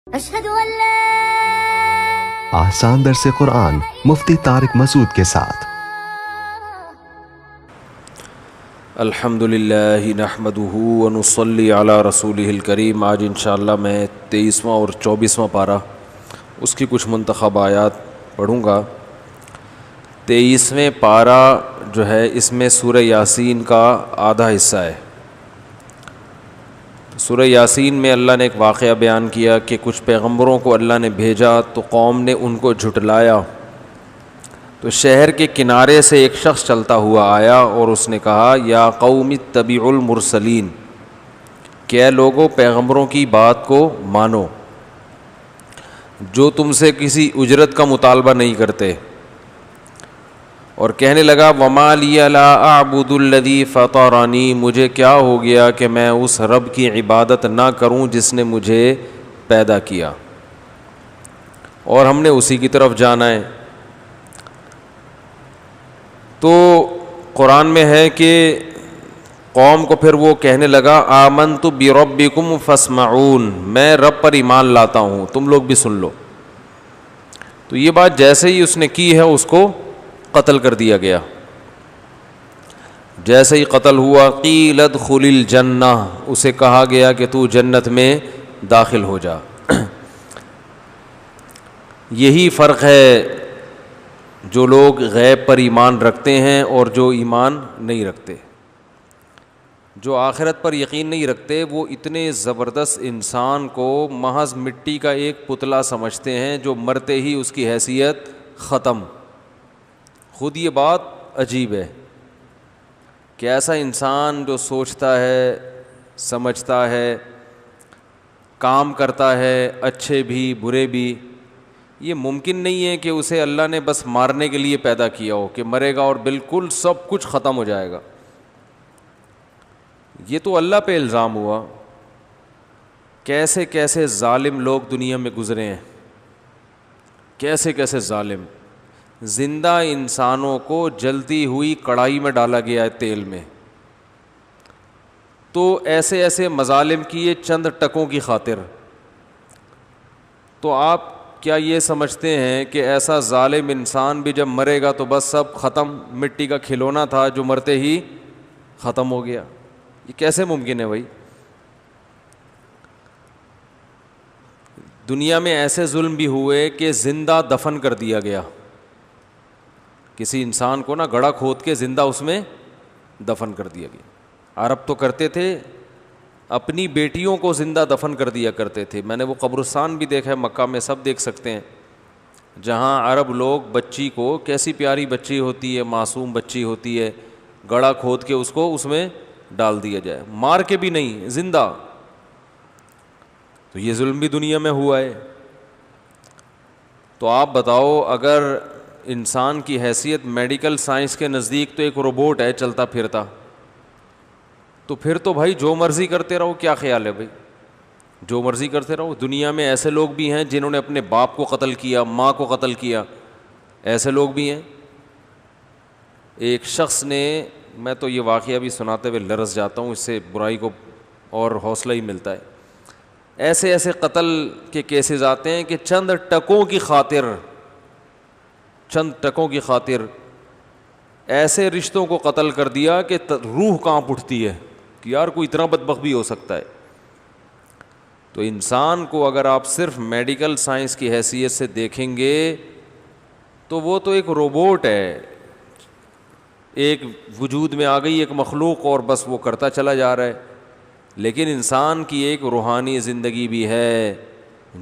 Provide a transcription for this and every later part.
اشہد ان لا آسان درس قرآن مفتی طارق مسعود کے ساتھ۔ الحمد للہ نحمدہ ونصلی علی رسولہ الکریم۔ آج انشاءاللہ میں 23واں اور 24واں پارہ اس کی کچھ منتخب آیات پڑھوں گا۔ 23ویں پارہ جو ہے اس میں سورہ یاسین کا آدھا حصہ ہے۔ سورہ یاسین میں اللہ نے ایک واقعہ بیان کیا کہ کچھ پیغمبروں کو اللہ نے بھیجا تو قوم نے ان کو جھٹلایا، تو شہر کے کنارے سے ایک شخص چلتا ہوا آیا اور اس نے کہا یا قوم اتبعوا المرسلین، کہ اے لوگوں پیغمبروں کی بات کو مانو جو تم سے کسی اجرت کا مطالبہ نہیں کرتے۔ اور کہنے لگا وما لی لا اعبد الذی فطرنی، مجھے کیا ہو گیا کہ میں اس رب کی عبادت نہ کروں جس نے مجھے پیدا کیا، اور ہم نے اسی کی طرف جانا ہے۔ تو قرآن میں ہے کہ قوم کو پھر وہ کہنے لگا آمنت بربکم فاسمعون، میں رب پر ایمان لاتا ہوں تم لوگ بھی سن لو۔ تو یہ بات جیسے ہی اس نے کی ہے اس کو قتل کر دیا گیا۔ جیسے ہی قتل ہوا قیل ادخل الجنہ، اسے کہا گیا کہ تو جنت میں داخل ہو جا۔ یہی فرق ہے جو لوگ غیب پر ایمان رکھتے ہیں اور جو ایمان نہیں رکھتے۔ جو آخرت پر یقین نہیں رکھتے وہ اتنے زبردست انسان کو محض مٹی کا ایک پتلا سمجھتے ہیں جو مرتے ہی اس کی حیثیت ختم۔ خود یہ بات عجیب ہے کہ ایسا انسان جو سوچتا ہے، سمجھتا ہے، کام کرتا ہے، اچھے بھی برے بھی، یہ ممکن نہیں ہے کہ اسے اللہ نے بس مارنے کے لیے پیدا کیا ہو کہ مرے گا اور بالکل سب کچھ ختم ہو جائے گا۔ یہ تو اللہ پہ الزام ہوا۔ کیسے کیسے ظالم لوگ دنیا میں گزرے ہیں، کیسے کیسے ظالم۔ زندہ انسانوں کو جلتی ہوئی کڑاہی میں ڈالا گیا ہے تیل میں، تو ایسے ایسے مظالم کیے چند ٹکوں کی خاطر۔ تو آپ کیا یہ سمجھتے ہیں کہ ایسا ظالم انسان بھی جب مرے گا تو بس سب ختم، مٹی کا کھلونا تھا جو مرتے ہی ختم ہو گیا؟ یہ کیسے ممکن ہے بھائی؟ دنیا میں ایسے ظلم بھی ہوئے کہ زندہ دفن کر دیا گیا، کسی انسان کو نا گڑھا کھود کے زندہ اس میں دفن کر دیا گیا۔ عرب تو کرتے تھے، اپنی بیٹیوں کو زندہ دفن کر دیا کرتے تھے۔ میں نے وہ قبرستان بھی دیکھا ہے مکہ میں، سب دیکھ سکتے ہیں، جہاں عرب لوگ بچی کو، کیسی پیاری بچی ہوتی ہے، معصوم بچی ہوتی ہے، گڑھا کھود کے اس کو اس میں ڈال دیا جائے، مار کے بھی نہیں، زندہ۔ تو یہ ظلم بھی دنیا میں ہوا ہے۔ تو آپ بتاؤ، اگر انسان کی حیثیت میڈیکل سائنس کے نزدیک تو ایک روبوٹ ہے چلتا پھرتا، تو پھر تو بھائی جو مرضی کرتے رہو، کیا خیال ہے بھائی؟ جو مرضی کرتے رہو۔ دنیا میں ایسے لوگ بھی ہیں جنہوں نے اپنے باپ کو قتل کیا، ماں کو قتل کیا، ایسے لوگ بھی ہیں۔ ایک شخص نے، میں تو یہ واقعہ بھی سناتے ہوئے لرز جاتا ہوں، اس سے برائی کو اور حوصلہ ہی ملتا ہے۔ ایسے ایسے قتل کے کیسز آتے ہیں کہ چند ٹکوں کی خاطر ایسے رشتوں کو قتل کر دیا کہ روح کانپ اٹھتی ہے کہ یار کوئی اتنا بدبخت بھی ہو سکتا ہے۔ تو انسان کو اگر آپ صرف میڈیکل سائنس کی حیثیت سے دیکھیں گے تو وہ تو ایک روبوٹ ہے، ایک وجود میں آ گئی ایک مخلوق اور بس وہ کرتا چلا جا رہا ہے۔ لیکن انسان کی ایک روحانی زندگی بھی ہے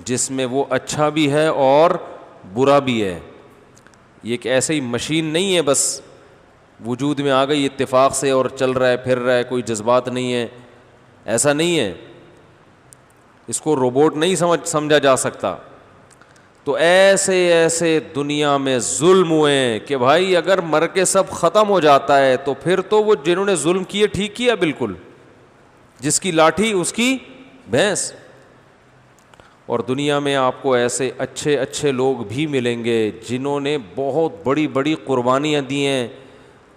جس میں وہ اچھا بھی ہے اور برا بھی ہے۔ یہ ایک ایسی مشین نہیں ہے بس وجود میں آ گئی اتفاق سے اور چل رہا ہے پھر رہا ہے، کوئی جذبات نہیں ہے، ایسا نہیں ہے، اس کو روبوٹ نہیں سمجھا جا سکتا۔ تو ایسے ایسے دنیا میں ظلم ہوئے کہ بھائی اگر مر کے سب ختم ہو جاتا ہے تو پھر تو وہ جنہوں نے ظلم کیے ٹھیک کیا، بالکل جس کی لاٹھی اس کی بھینس۔ اور دنیا میں آپ کو ایسے اچھے اچھے لوگ بھی ملیں گے جنہوں نے بہت بڑی بڑی قربانیاں دی ہیں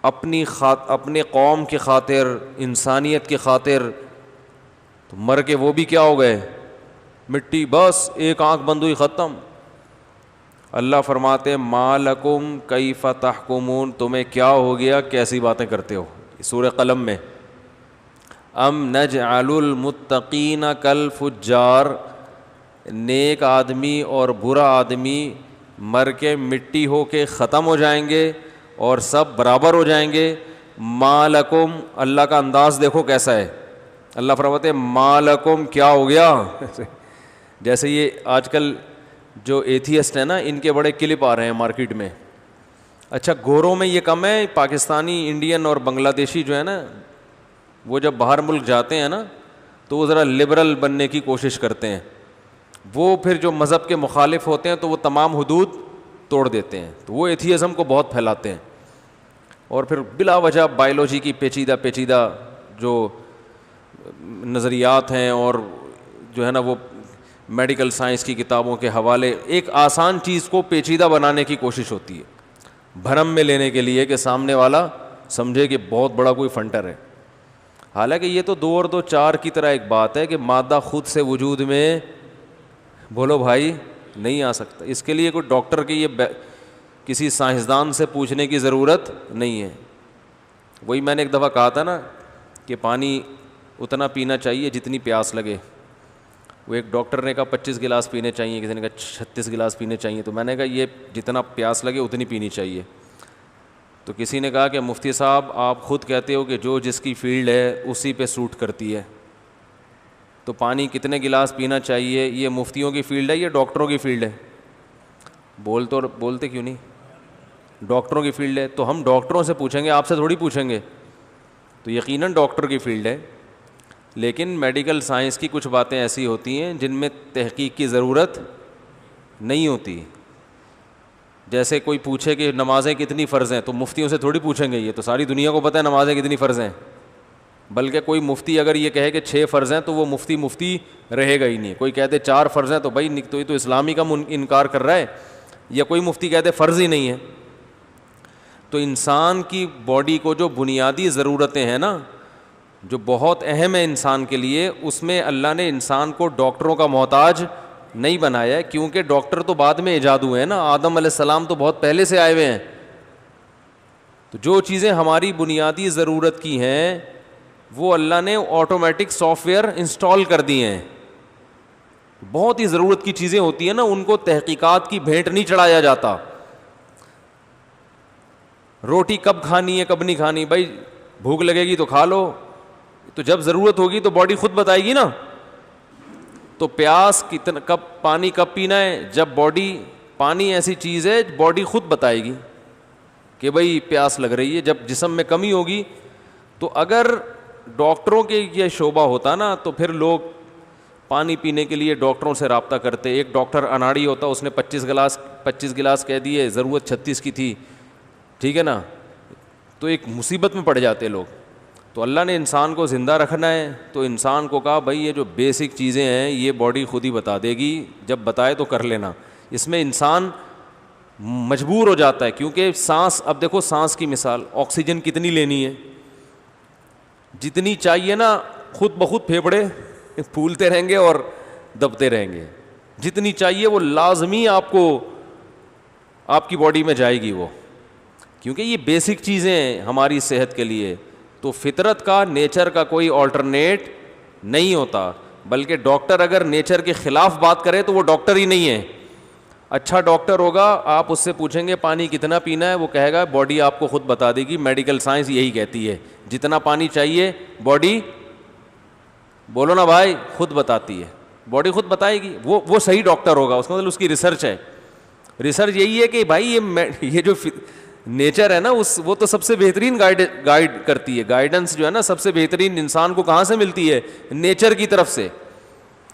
اپنے قوم کی خاطر، انسانیت کی خاطر، تو مر کے وہ بھی کیا ہو گئے؟ مٹی، بس ایک آنکھ بند ہوئی ختم. اللہ فرماتے ہیں ما لکم کیف تحکمون، تمہیں کیا ہو گیا، کیسی باتیں کرتے ہو. سورہ قلم میں ام نجعل المتقین کالفجار، نیک آدمی اور برا آدمی مر کے مٹی ہو کے ختم ہو جائیں گے اور سب برابر ہو جائیں گے. ما لکم، اللہ کا انداز دیکھو کیسا ہے. اللہ فرماتے ہیں ما لکم، کیا ہو گیا. جیسے یہ آج کل جو ایتھیسٹ ہیں نا، ان کے بڑے کلپ آ رہے ہیں مارکیٹ میں. اچھا گوروں میں یہ کم ہے، پاکستانی، انڈین اور بنگلہ دیشی جو ہے نا، وہ جب باہر ملک جاتے ہیں نا تو وہ ذرا لبرل بننے کی کوشش کرتے ہیں. وہ پھر جو مذہب کے مخالف ہوتے ہیں تو وہ تمام حدود توڑ دیتے ہیں. تو وہ ایتھیزم کو بہت پھیلاتے ہیں اور پھر بلا وجہ بائیولوجی کی پیچیدہ جو نظریات ہیں اور جو ہے نا وہ میڈیکل سائنس کی کتابوں کے حوالے، ایک آسان چیز کو پیچیدہ بنانے کی کوشش ہوتی ہے بھرم میں لینے کے لیے کہ سامنے والا سمجھے کہ بہت بڑا کوئی فنٹر ہے. حالانکہ یہ تو 2 اور 2 4 کی طرح ایک بات ہے کہ مادہ خود سے وجود میں، بولو بھائی، نہیں آ سکتا. اس کے لیے کوئی ڈاکٹر کی یہ کسی سائنسدان سے پوچھنے کی ضرورت نہیں ہے. وہی میں نے ایک دفعہ کہا تھا نا کہ پانی اتنا پینا چاہیے جتنی پیاس لگے. وہ ایک ڈاکٹر نے کہا 25 گلاس پینے چاہیے، کسی نے کہا 36 گلاس پینے چاہیے. تو میں نے کہا یہ جتنا پیاس لگے اتنی پینی چاہیے. تو کسی نے کہا کہ مفتی صاحب آپ خود کہتے ہو کہ جو جس کی فیلڈ ہے اسی پہ سوٹ کرتی ہے، تو پانی کتنے گلاس پینا چاہیے یہ مفتیوں کی فیلڈ ہے یا ڈاکٹروں کی فیلڈ ہے؟ بولتے کیوں نہیں؟ ڈاکٹروں کی فیلڈ ہے. تو ہم ڈاکٹروں سے پوچھیں گے، آپ سے تھوڑی پوچھیں گے. تو یقیناً ڈاکٹر کی فیلڈ ہے. لیکن میڈیکل سائنس کی کچھ باتیں ایسی ہوتی ہیں جن میں تحقیق کی ضرورت نہیں ہوتی. جیسے کوئی پوچھے کہ نمازیں کتنی فرض ہیں، تو مفتیوں سے تھوڑی پوچھیں گے، یہ تو ساری دنیا کو پتہ ہے نمازیں کتنی فرض ہیں. بلکہ کوئی مفتی اگر یہ کہے کہ 6 فرض ہیں تو وہ مفتی رہے گا ہی نہیں. کوئی کہتے 4 فرض ہیں تو بھائی تو یہ تو اسلامی کا انکار کر رہا ہے. یا کوئی مفتی کہتے فرض ہی نہیں ہے. تو انسان کی باڈی کو جو بنیادی ضرورتیں ہیں نا، جو بہت اہم ہے انسان کے لیے، اس میں اللہ نے انسان کو ڈاکٹروں کا محتاج نہیں بنایا ہے. کیونکہ ڈاکٹر تو بعد میں ایجاد ہوئے ہیں نا، آدم علیہ السلام تو بہت پہلے سے آئے ہوئے ہیں. تو جو چیزیں ہماری بنیادی ضرورت کی ہیں وہ اللہ نے آٹومیٹک سافٹ ویئر انسٹال کر دیے ہیں. بہت ہی ضرورت کی چیزیں ہوتی ہیں نا، ان کو تحقیقات کی بھیٹ نہیں چڑھایا جاتا. روٹی کب کھانی ہے کب نہیں کھانی، بھائی بھوک لگے گی تو کھا لو، تو جب ضرورت ہوگی تو باڈی خود بتائے گی نا. تو پیاس کتنا، کب پانی کب پینا ہے، جب باڈی، پانی ایسی چیز ہے باڈی خود بتائے گی کہ بھائی پیاس لگ رہی ہے. جب جسم میں کمی ہوگی، تو اگر ڈاکٹروں کے یہ شعبہ ہوتا نا تو پھر لوگ پانی پینے کے لیے ڈاکٹروں سے رابطہ کرتے. ایک ڈاکٹر اناڑی ہوتا، اس نے 25 گلاس کہہ دیے، ضرورت 36 کی تھی، ٹھیک ہے نا، تو ایک مصیبت میں پڑ جاتے لوگ. تو اللہ نے انسان کو زندہ رکھنا ہے تو انسان کو کہا بھائی یہ جو بیسک چیزیں ہیں یہ باڈی خود ہی بتا دے گی، جب بتائے تو کر لینا. اس میں انسان مجبور ہو جاتا ہے کیونکہ سانس، اب دیکھو سانس کی مثال، آکسیجن کتنی لینی ہے، جتنی چاہیے نا خود بخود پھیپھڑے پھولتے رہیں گے اور دبتے رہیں گے. جتنی چاہیے وہ لازمی آپ کو، آپ کی باڈی میں جائے گی وہ، کیونکہ یہ بیسک چیزیں ہیں ہماری صحت کے لیے. تو فطرت کا، نیچر کا کوئی آلٹرنیٹ نہیں ہوتا. بلکہ ڈاکٹر اگر نیچر کے خلاف بات کرے تو وہ ڈاکٹر ہی نہیں ہے. اچھا ڈاکٹر ہوگا، آپ اس سے پوچھیں گے پانی کتنا پینا ہے، وہ کہے گا باڈی آپ کو خود بتا دے گی. میڈیکل سائنس یہی کہتی ہے، جتنا پانی چاہیے باڈی، بولو نا بھائی، خود بتاتی ہے. باڈی خود بتائے گی. وہ صحیح ڈاکٹر ہوگا، اس کا مطلب اس کی ریسرچ ہے. ریسرچ یہی ہے کہ بھائی یہ جو نیچر ہے نا، وہ تو سب سے بہترین گائیڈ کرتی ہے. گائیڈنس جو ہے نا سب سے بہترین انسان کو کہاں سے ملتی ہے؟ نیچر کی طرف سے.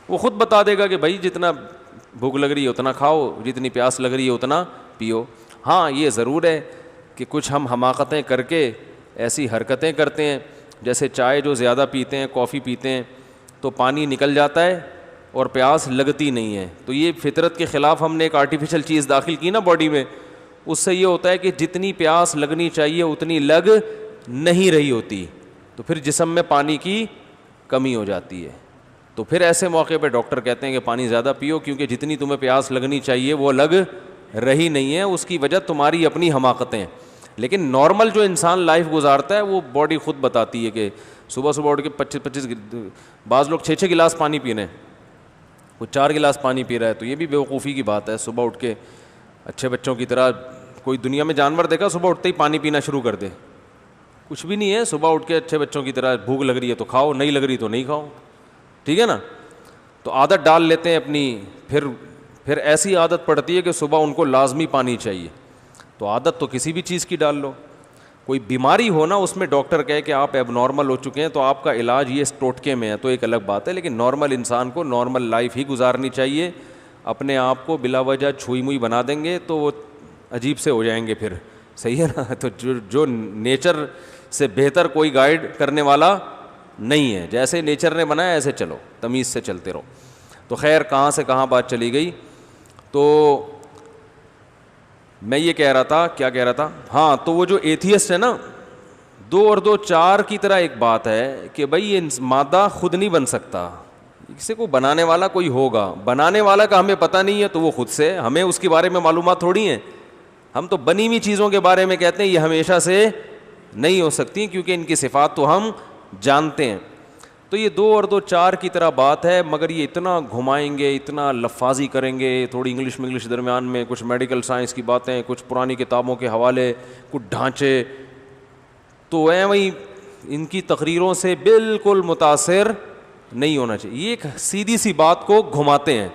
وہ خود بتا دے گا کہ بھائی جتنا بھوک لگ رہی ہے اتنا کھاؤ، جتنی پیاس لگ رہی ہے اتنا پیو. ہاں یہ ضرور ہے کہ کچھ ہم حماقتیں کر کے ایسی حرکتیں کرتے ہیں، جیسے چائے جو زیادہ پیتے ہیں، کافی پیتے ہیں، تو پانی نکل جاتا ہے اور پیاس لگتی نہیں ہے. تو یہ فطرت کے خلاف ہم نے ایک آرٹیفیشل چیز داخل کی نا باڈی میں. اس سے یہ ہوتا ہے کہ جتنی پیاس لگنی چاہیے اتنی لگ نہیں رہی ہوتی، تو پھر جسم میں پانی کی کمی ہو جاتی ہے. تو پھر ایسے موقع پہ ڈاکٹر کہتے ہیں کہ پانی زیادہ پیو، کیونکہ جتنی تمہیں پیاس لگنی چاہیے وہ لگ رہی نہیں ہے، اس کی وجہ تمہاری اپنی حماقتیں ہیں. لیکن نارمل جو انسان لائف گزارتا ہے وہ باڈی خود بتاتی ہے کہ صبح صبح اٹھ کے 25 بعض لوگ 6 گلاس پانی پینے، وہ 4 گلاس پانی پی رہا ہے، تو یہ بھی بیوقوفی کی بات ہے. صبح اٹھ کے اچھے بچوں کی طرح، کوئی دنیا میں جانور دیکھا صبح اٹھتے ہی پانی پینا شروع کر دے؟ کچھ بھی نہیں ہے. صبح اٹھ کے اچھے بچوں کی طرح بھوک لگ رہی ہے تو کھاؤ، نہیں لگ رہی تو نہیں کھاؤ، ٹھیک ہے نا. تو عادت ڈال لیتے ہیں اپنی، پھر ایسی عادت پڑتی ہے کہ صبح ان کو لازمی پانی چاہیے. تو عادت تو کسی بھی چیز کی ڈال لو. کوئی بیماری ہو نا، اس میں ڈاکٹر کہے کہ آپ ایب نارمل ہو چکے ہیں تو آپ کا علاج یہ اس ٹوٹکے میں ہے تو ایک الگ بات ہے، لیکن نارمل انسان کو نارمل لائف ہی گزارنی چاہیے. اپنے آپ کو بلا وجہ چھوئی موئی بنا دیں گے تو وہ عجیب سے ہو جائیں گے پھر، صحیح ہے نا. تو جو نیچر سے بہتر کوئی گائیڈ کرنے والا نہیں ہے، جیسے نیچر نے بنایا ایسے چلو، تمیز سے چلتے رہو. تو خیر کہاں سے کہاں بات چلی گئی. تو میں یہ کہہ رہا تھا، کیا کہہ رہا تھا، ہاں تو وہ جو ایتھیسٹ ہے نا، 2 اور 2 4 کی طرح ایک بات ہے کہ بھائی یہ مادہ خود نہیں بن سکتا، کسی کو بنانے والا کوئی ہوگا. بنانے والا کا ہمیں پتہ نہیں ہے تو وہ خود سے، ہمیں اس کے بارے میں معلومات تھوڑی ہیں. ہم تو بنی ہوئی چیزوں کے بارے میں کہتے ہیں یہ ہمیشہ سے نہیں ہو سکتی کیونکہ ان کی صفات تو ہم جانتے ہیں. تو یہ 2 اور 2 4 کی طرح بات ہے، مگر یہ اتنا گھمائیں گے، اتنا لفاظی کریں گے، تھوڑی انگلش درمیان میں، کچھ میڈیکل سائنس کی باتیں، کچھ پرانی کتابوں کے حوالے، کچھ ڈھانچے. تو وہی ان کی تقریروں سے بالکل متاثر نہیں ہونا چاہیے. یہ ایک سیدھی سی بات کو گھماتے ہیں.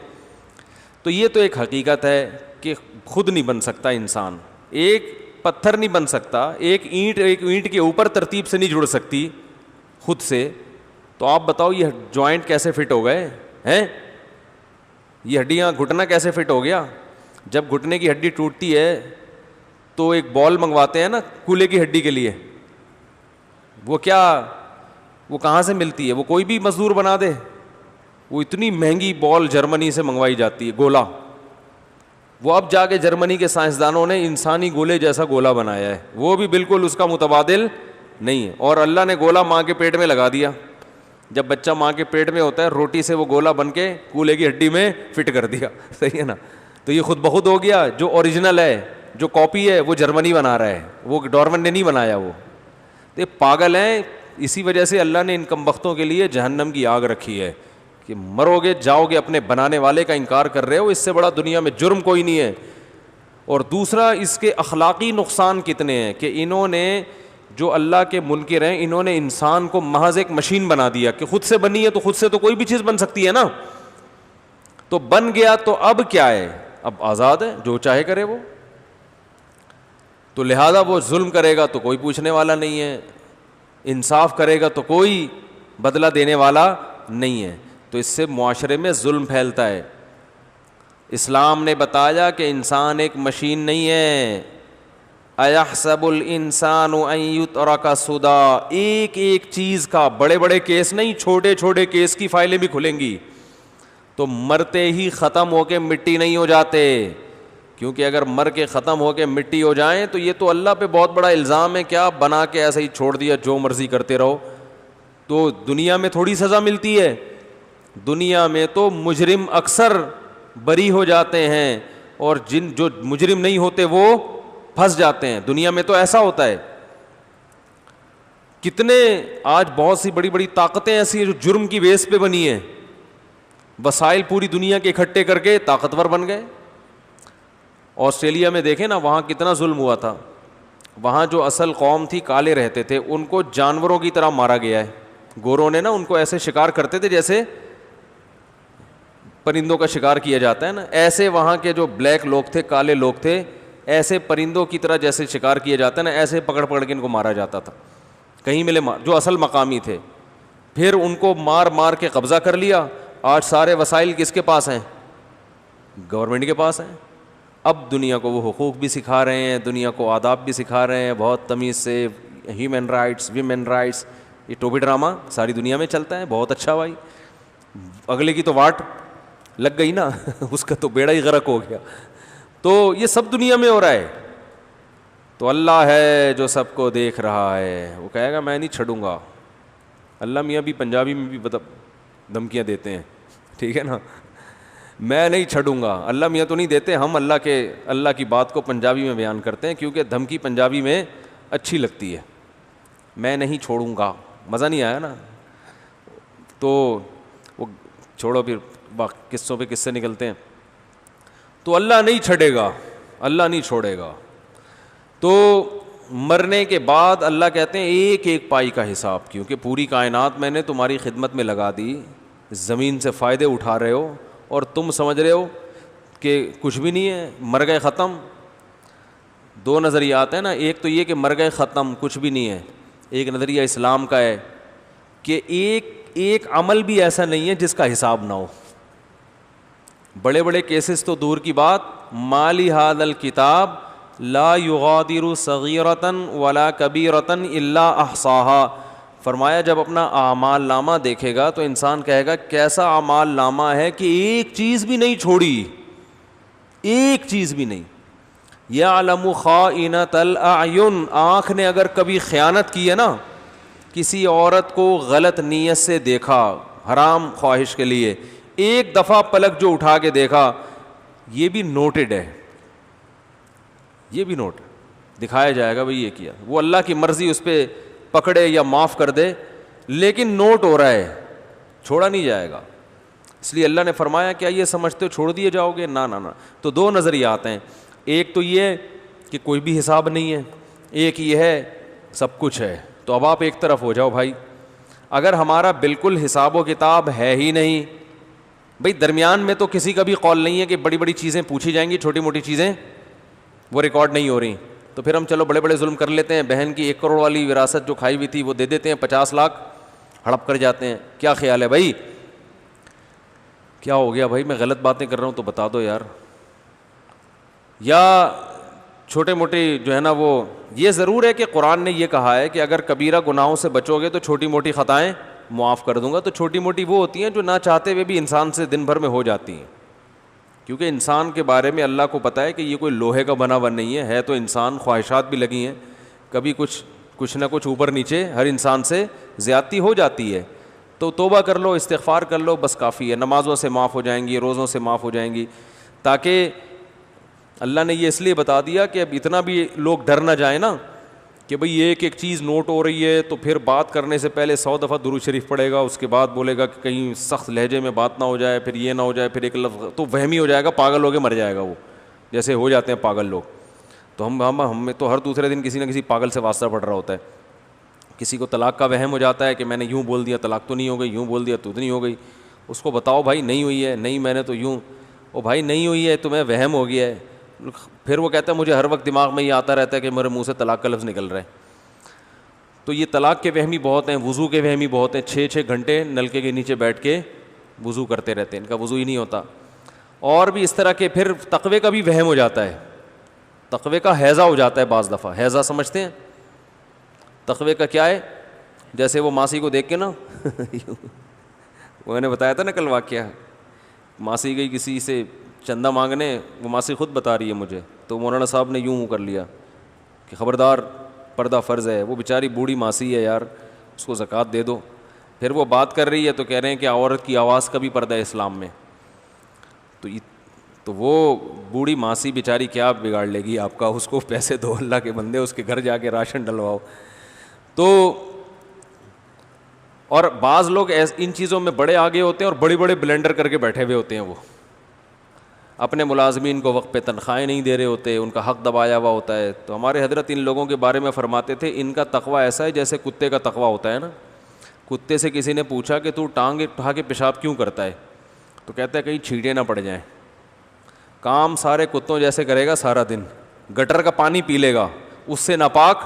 تو یہ تو ایک حقیقت ہے کہ خود نہیں بن سکتا انسان، ایک پتھر نہیں بن سکتا، ایک اینٹ کے اوپر ترتیب سے نہیں جڑ سکتی خود سے. تو آپ بتاؤ یہ جوائنٹ کیسے فٹ ہو گئے ہیں؟ یہ ہڈیاں، گھٹنا کیسے فٹ ہو گیا؟ جب گھٹنے کی ہڈی ٹوٹتی ہے تو ایک بال منگواتے ہیں نا کولے کی ہڈی کے لیے، وہ کہاں سے ملتی ہے؟ وہ کوئی بھی مزدور بنا دے، وہ اتنی مہنگی بال جرمنی سے منگوائی جاتی ہے، گولا. وہ اب جا کے جرمنی کے سائنسدانوں نے انسانی گولے جیسا گولا بنایا ہے، وہ بھی بالکل اس کا متبادل نہیں ہے. اور اللہ نے گولا ماں کے پیٹ میں لگا دیا. جب بچہ ماں کے پیٹ میں ہوتا ہے، روٹی سے وہ گولا بن کے کولے کی ہڈی میں فٹ کر دیا، صحیح ہے نا. تو یہ خود بخود ہو گیا. جو اوریجنل ہے، جو کاپی ہے، وہ جرمنی بنا رہا ہے، وہ ڈارون نے نہیں بنایا. وہ یہ پاگل ہیں. اسی وجہ سے اللہ نے ان کمبختوں کے لیے جہنم کی آگ رکھی ہے کہ مرو گے جاؤ گے، اپنے بنانے والے کا انکار کر رہے ہو. اس سے بڑا دنیا میں جرم کوئی نہیں ہے. اور دوسرا، اس کے اخلاقی نقصان کتنے ہیں کہ انہوں نے، جو اللہ کے منکر ہیں، انہوں نے انسان کو محض ایک مشین بنا دیا کہ خود سے بنی ہے تو خود سے تو کوئی بھی چیز بن سکتی ہے نا. تو بن گیا تو اب کیا ہے؟ اب آزاد ہے، جو چاہے کرے وہ. تو لہذا وہ ظلم کرے گا تو کوئی پوچھنے والا نہیں ہے، انصاف کرے گا تو کوئی بدلہ دینے والا نہیں ہے. تو اس سے معاشرے میں ظلم پھیلتا ہے. اسلام نے بتایا کہ انسان ایک مشین نہیں ہے. اَيَحْسَبُ الْإِنسَانُ أَن يُتْرَكَ سُدًى. ایک ایک چیز کا، بڑے بڑے کیس نہیں، چھوٹے چھوٹے کیس کی فائلیں بھی کھلیں گی. تو مرتے ہی ختم ہو کے مٹی نہیں ہو جاتے، کیونکہ اگر مر کے ختم ہو کے مٹی ہو جائیں تو یہ تو اللہ پہ بہت بڑا الزام ہے. کیا بنا کے ایسے ہی چھوڑ دیا، جو مرضی کرتے رہو. تو دنیا میں تھوڑی سزا ملتی ہے. دنیا میں تو مجرم اکثر بری ہو جاتے ہیں، اور جو مجرم نہیں ہوتے وہ پھنس جاتے ہیں. دنیا میں تو ایسا ہوتا ہے. کتنے آج بہت سی بڑی بڑی طاقتیں ایسی ہیں جو جرم کی بیس پہ بنی ہیں، وسائل پوری دنیا کے اکٹھے کر کے طاقتور بن گئے. آسٹریلیا میں دیکھیں نا، وہاں کتنا ظلم ہوا تھا. وہاں جو اصل قوم تھی، کالے رہتے تھے، ان کو جانوروں کی طرح مارا گیا ہے. گوروں نے نا ان کو ایسے شکار کرتے تھے جیسے پرندوں کا شکار کیا جاتا ہے نا، ایسے وہاں کے جو بلیک لوگ تھے، کالے لوگ تھے، ایسے پرندوں کی طرح جیسے شکار کیا جاتا ہے نا، ایسے پکڑ پکڑ کے ان کو مارا جاتا تھا. کہیں ملے جو اصل مقامی تھے. پھر ان کو مار مار کے قبضہ کر لیا. آج سارے وسائل کس کے پاس ہیں؟ گورنمنٹ کے پاس ہیں. اب دنیا کو وہ حقوق بھی سکھا رہے ہیں، دنیا کو آداب بھی سکھا رہے ہیں بہت تمیز سے. ہیومن رائٹس، ویمن رائٹس، یہ ٹوپی ڈرامہ ساری دنیا میں چلتا ہے. بہت اچھا بھائی. اگلے کی تو واٹ لگ گئی نا اس کا تو بیڑا ہی غرق ہو گیا. تو یہ سب دنیا میں ہو رہا ہے. تو اللہ ہے جو سب کو دیکھ رہا ہے، وہ کہے گا میں نہیں چھڑوں گا. اللہ میاں بھی پنجابی میں بھی دھمکیاں دیتے ہیں, ٹھیک ہے نا, میں نہیں چھڑوں گا. اللہ میاں تو نہیں دیتے, ہم اللہ کی بات کو پنجابی میں بیان کرتے ہیں کیونکہ دھمکی پنجابی میں اچھی لگتی ہے. میں نہیں چھوڑوں گا, مزہ نہیں آیا نا. تو وہ چھوڑو, پھر قصوں پہ قصے نکلتے ہیں. تو اللہ نہیں چھڑے گا, اللہ نہیں چھوڑے گا. تو مرنے کے بعد اللہ کہتے ہیں ایک ایک پائی کا حساب, کیونکہ پوری کائنات میں نے تمہاری خدمت میں لگا دی, زمین سے فائدے اٹھا رہے ہو اور تم سمجھ رہے ہو کہ کچھ بھی نہیں ہے, مر گئے ختم. دو نظریات ہیں نا, ایک تو یہ کہ مر گئے ختم کچھ بھی نہیں ہے. ایک نظریہ اسلام کا ہے کہ ایک عمل بھی ایسا نہیں ہے جس کا حساب نہ ہو. بڑے بڑے کیسز تو دور کی بات, مالی ھذا الکتاب لا یغادر صغیرۃ ولا کبیرۃ الا احصاها. فرمایا جب اپنا اعمال نامہ دیکھے گا تو انسان کہے گا کیسا اعمال نامہ ہے کہ ایک چیز بھی نہیں چھوڑی, ایک چیز بھی نہیں. یعلم خائنۃ الاعین, آنکھ نے اگر کبھی خیانت کی ہے نا, کسی عورت کو غلط نیت سے دیکھا حرام خواہش کے لیے, ایک دفعہ پلک جو اٹھا کے دیکھا, یہ بھی نوٹڈ ہے, یہ بھی نوٹ دکھایا جائے گا بھئی یہ کیا. وہ اللہ کی مرضی اس پہ پکڑے یا معاف کر دے, لیکن نوٹ ہو رہا ہے, چھوڑا نہیں جائے گا. اس لیے اللہ نے فرمایا کیا یہ سمجھتے ہو چھوڑ دیے جاؤ گے؟ نہ نہ نہ. تو دو نظریات ہیں, ایک تو یہ کہ کوئی بھی حساب نہیں ہے, ایک یہ ہے سب کچھ ہے. تو اب آپ ایک طرف ہو جاؤ بھائی. اگر ہمارا بالکل حساب و کتاب ہے ہی نہیں بھئی, درمیان میں تو کسی کا بھی قول نہیں ہے کہ بڑی بڑی چیزیں پوچھی جائیں گی, چھوٹی موٹی چیزیں وہ ریکارڈ نہیں ہو رہی, تو پھر ہم چلو بڑے بڑے ظلم کر لیتے ہیں. بہن کی 1 کروڑ والی وراثت جو کھائی ہوئی تھی وہ دے دیتے ہیں, 50 لاکھ ہڑپ کر جاتے ہیں. کیا خیال ہے بھائی؟ کیا ہو گیا بھائی؟ میں غلط باتیں کر رہا ہوں تو بتا دو یار. یا چھوٹے موٹے جو ہے نا, وہ یہ ضرور ہے کہ قرآن نے یہ کہا ہے کہ اگر کبیرہ گناہوں سے بچو گے تو چھوٹی موٹی خطائیں معاف کر دوں گا. تو چھوٹی موٹی وہ ہوتی ہیں جو نہ چاہتے ہوئے بھی انسان سے دن بھر میں ہو جاتی ہیں, کیونکہ انسان کے بارے میں اللہ کو پتہ ہے کہ یہ کوئی لوہے کا بنا ہوا نہیں ہے تو انسان, خواہشات بھی لگی ہیں, کبھی کچھ نہ کچھ اوپر نیچے ہر انسان سے زیادتی ہو جاتی ہے. تو توبہ کر لو, استغفار کر لو, بس کافی ہے. نمازوں سے معاف ہو جائیں گی, روزوں سے معاف ہو جائیں گی, تاکہ اللہ نے یہ اس لیے بتا دیا کہ اب اتنا بھی لوگ ڈر نہ جائیں نا کہ بھئی ایک ایک چیز نوٹ ہو رہی ہے تو پھر بات کرنے سے پہلے 100 دفعہ درود شریف پڑھے گا, اس کے بعد بولے گا کہ کہیں سخت لہجے میں بات نہ ہو جائے, پھر یہ نہ ہو جائے, پھر ایک لفظ تو وہمی ہو جائے گا, پاگل ہو کے مر جائے گا وہ, جیسے ہو جاتے ہیں پاگل لوگ. تو ہم تو ہر دوسرے دن کسی نہ کسی پاگل سے واسطہ پڑ رہا ہوتا ہے. کسی کو طلاق کا وہم ہو جاتا ہے کہ میں نے یوں بول دیا طلاق تو نہیں ہو گئی, یوں بول دیا تو نہیں ہو گئی. اس کو بتاؤ بھائی نہیں ہوئی ہے, نہیں میں نے تو یوں, او بھائی نہیں ہوئی ہے, تمہیں وہم ہو گیا ہے. پھر وہ کہتا ہے مجھے ہر وقت دماغ میں یہ آتا رہتا ہے کہ میرے منہ سے طلاق کا لفظ نکل رہا ہے. تو یہ طلاق کے وہمی بہت ہیں, وضو کے وہمی بہت ہیں, 6 گھنٹے نلکے کے نیچے بیٹھ کے وضو کرتے رہتے ہیں, ان کا وضو ہی نہیں ہوتا. اور بھی اس طرح کے, پھر تقوی کا بھی وہم ہو جاتا ہے, تقوی کا حیضہ ہو جاتا ہے بعض دفعہ. حیضہ سمجھتے ہیں تقوی کا کیا ہے؟ جیسے وہ ماسی کو دیکھ کے نا وہ میں نے بتایا تھا نا کل واقعہ, ماسی گئی کسی سے چندہ مانگنے, وہ ماسی خود بتا رہی ہے مجھے, تو مولانا صاحب نے یوں کر لیا کہ خبردار پردہ فرض ہے. وہ بیچاری بوڑھی ماسی ہے یار, اس کو زکوٰۃ دے دو. پھر وہ بات کر رہی ہے تو کہہ رہے ہیں کہ عورت کی آواز کا بھی پردہ ہے اسلام میں. تو وہ بوڑھی ماسی بیچاری کیا بگاڑ لے گی آپ کا, اس کو پیسے دو اللہ کے بندے, اس کے گھر جا کے راشن ڈلواؤ. تو اور بعض لوگ ان چیزوں میں بڑے آگے ہوتے ہیں اور بڑے بڑے بلینڈر کر کے بیٹھے ہوئے ہوتے ہیں. وہ اپنے ملازمین کو وقت پہ تنخواہیں نہیں دے رہے ہوتے, ان کا حق دبایا ہوا ہوتا ہے. تو ہمارے حضرت ان لوگوں کے بارے میں فرماتے تھے ان کا تقویٰ ایسا ہے جیسے کتے کا تقویٰ ہوتا ہے نا. کتے سے کسی نے پوچھا کہ تو ٹانگ اٹھا کے پیشاب کیوں کرتا ہے, تو کہتا ہے کہیں چھینٹیں نہ پڑ جائیں. کام سارے کتوں جیسے کرے گا سارا دن, گٹر کا پانی پی لے گا, اس سے ناپاک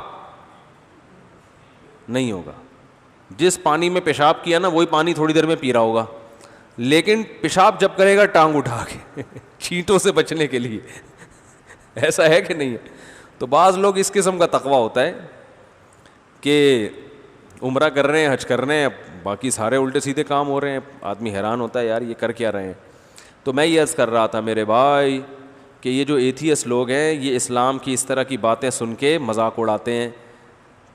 نہیں ہوگا. جس پانی میں پیشاب کیا نا وہی پانی تھوڑی دیر میں پی رہا ہوگا, لیکن پیشاب جب کرے گا ٹانگ اٹھا کے چھینٹوں سے بچنے کے لیے. ایسا ہے کہ نہیں ہے؟ تو بعض لوگ اس قسم کا تقویٰ ہوتا ہے کہ عمرہ کر رہے ہیں, حج کر رہے ہیں, باقی سارے الٹے سیدھے کام ہو رہے ہیں. آدمی حیران ہوتا ہے یار یہ کر کیا رہے ہیں. تو میں یہ عرض کر رہا تھا میرے بھائی کہ یہ جو ایتھیسٹ لوگ ہیں یہ اسلام کی اس طرح کی باتیں سن کے مذاق اڑاتے ہیں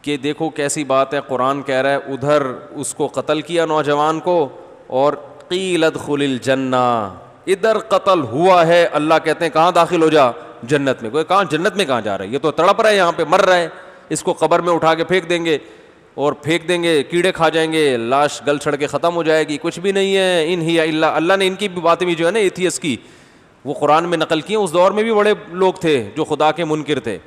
کہ دیکھو کیسی بات ہے, قرآن کہہ رہا ہے ادھر اس کو قتل کیا نوجوان کو, اور قیل ادخل الجنہ، ادھر قتل ہوا ہے، اللہ کہتے ہیں کہاں داخل ہو جا؟ جنت میں۔ کوئی کہاں جنت میں کہاں جا رہا ہے؟ یہ تو تڑپ رہا ہے یہاں پہ، مر رہا ہے، اس کو قبر میں اٹھا کے پھینک دیں گے اور پھینک دیں گے، کیڑے کھا جائیں گے، لاش گل چھڑ کے ختم ہو جائے گی، کچھ بھی نہیں ہے۔ ان ہی الا، اللہ نے ان کی بھی باتیں بھی جو ہے نا ایتھیس کی وہ قرآن میں نقل کی ہیں، اس دور میں بھی بڑے لوگ تھے جو خدا کے منکر تھے۔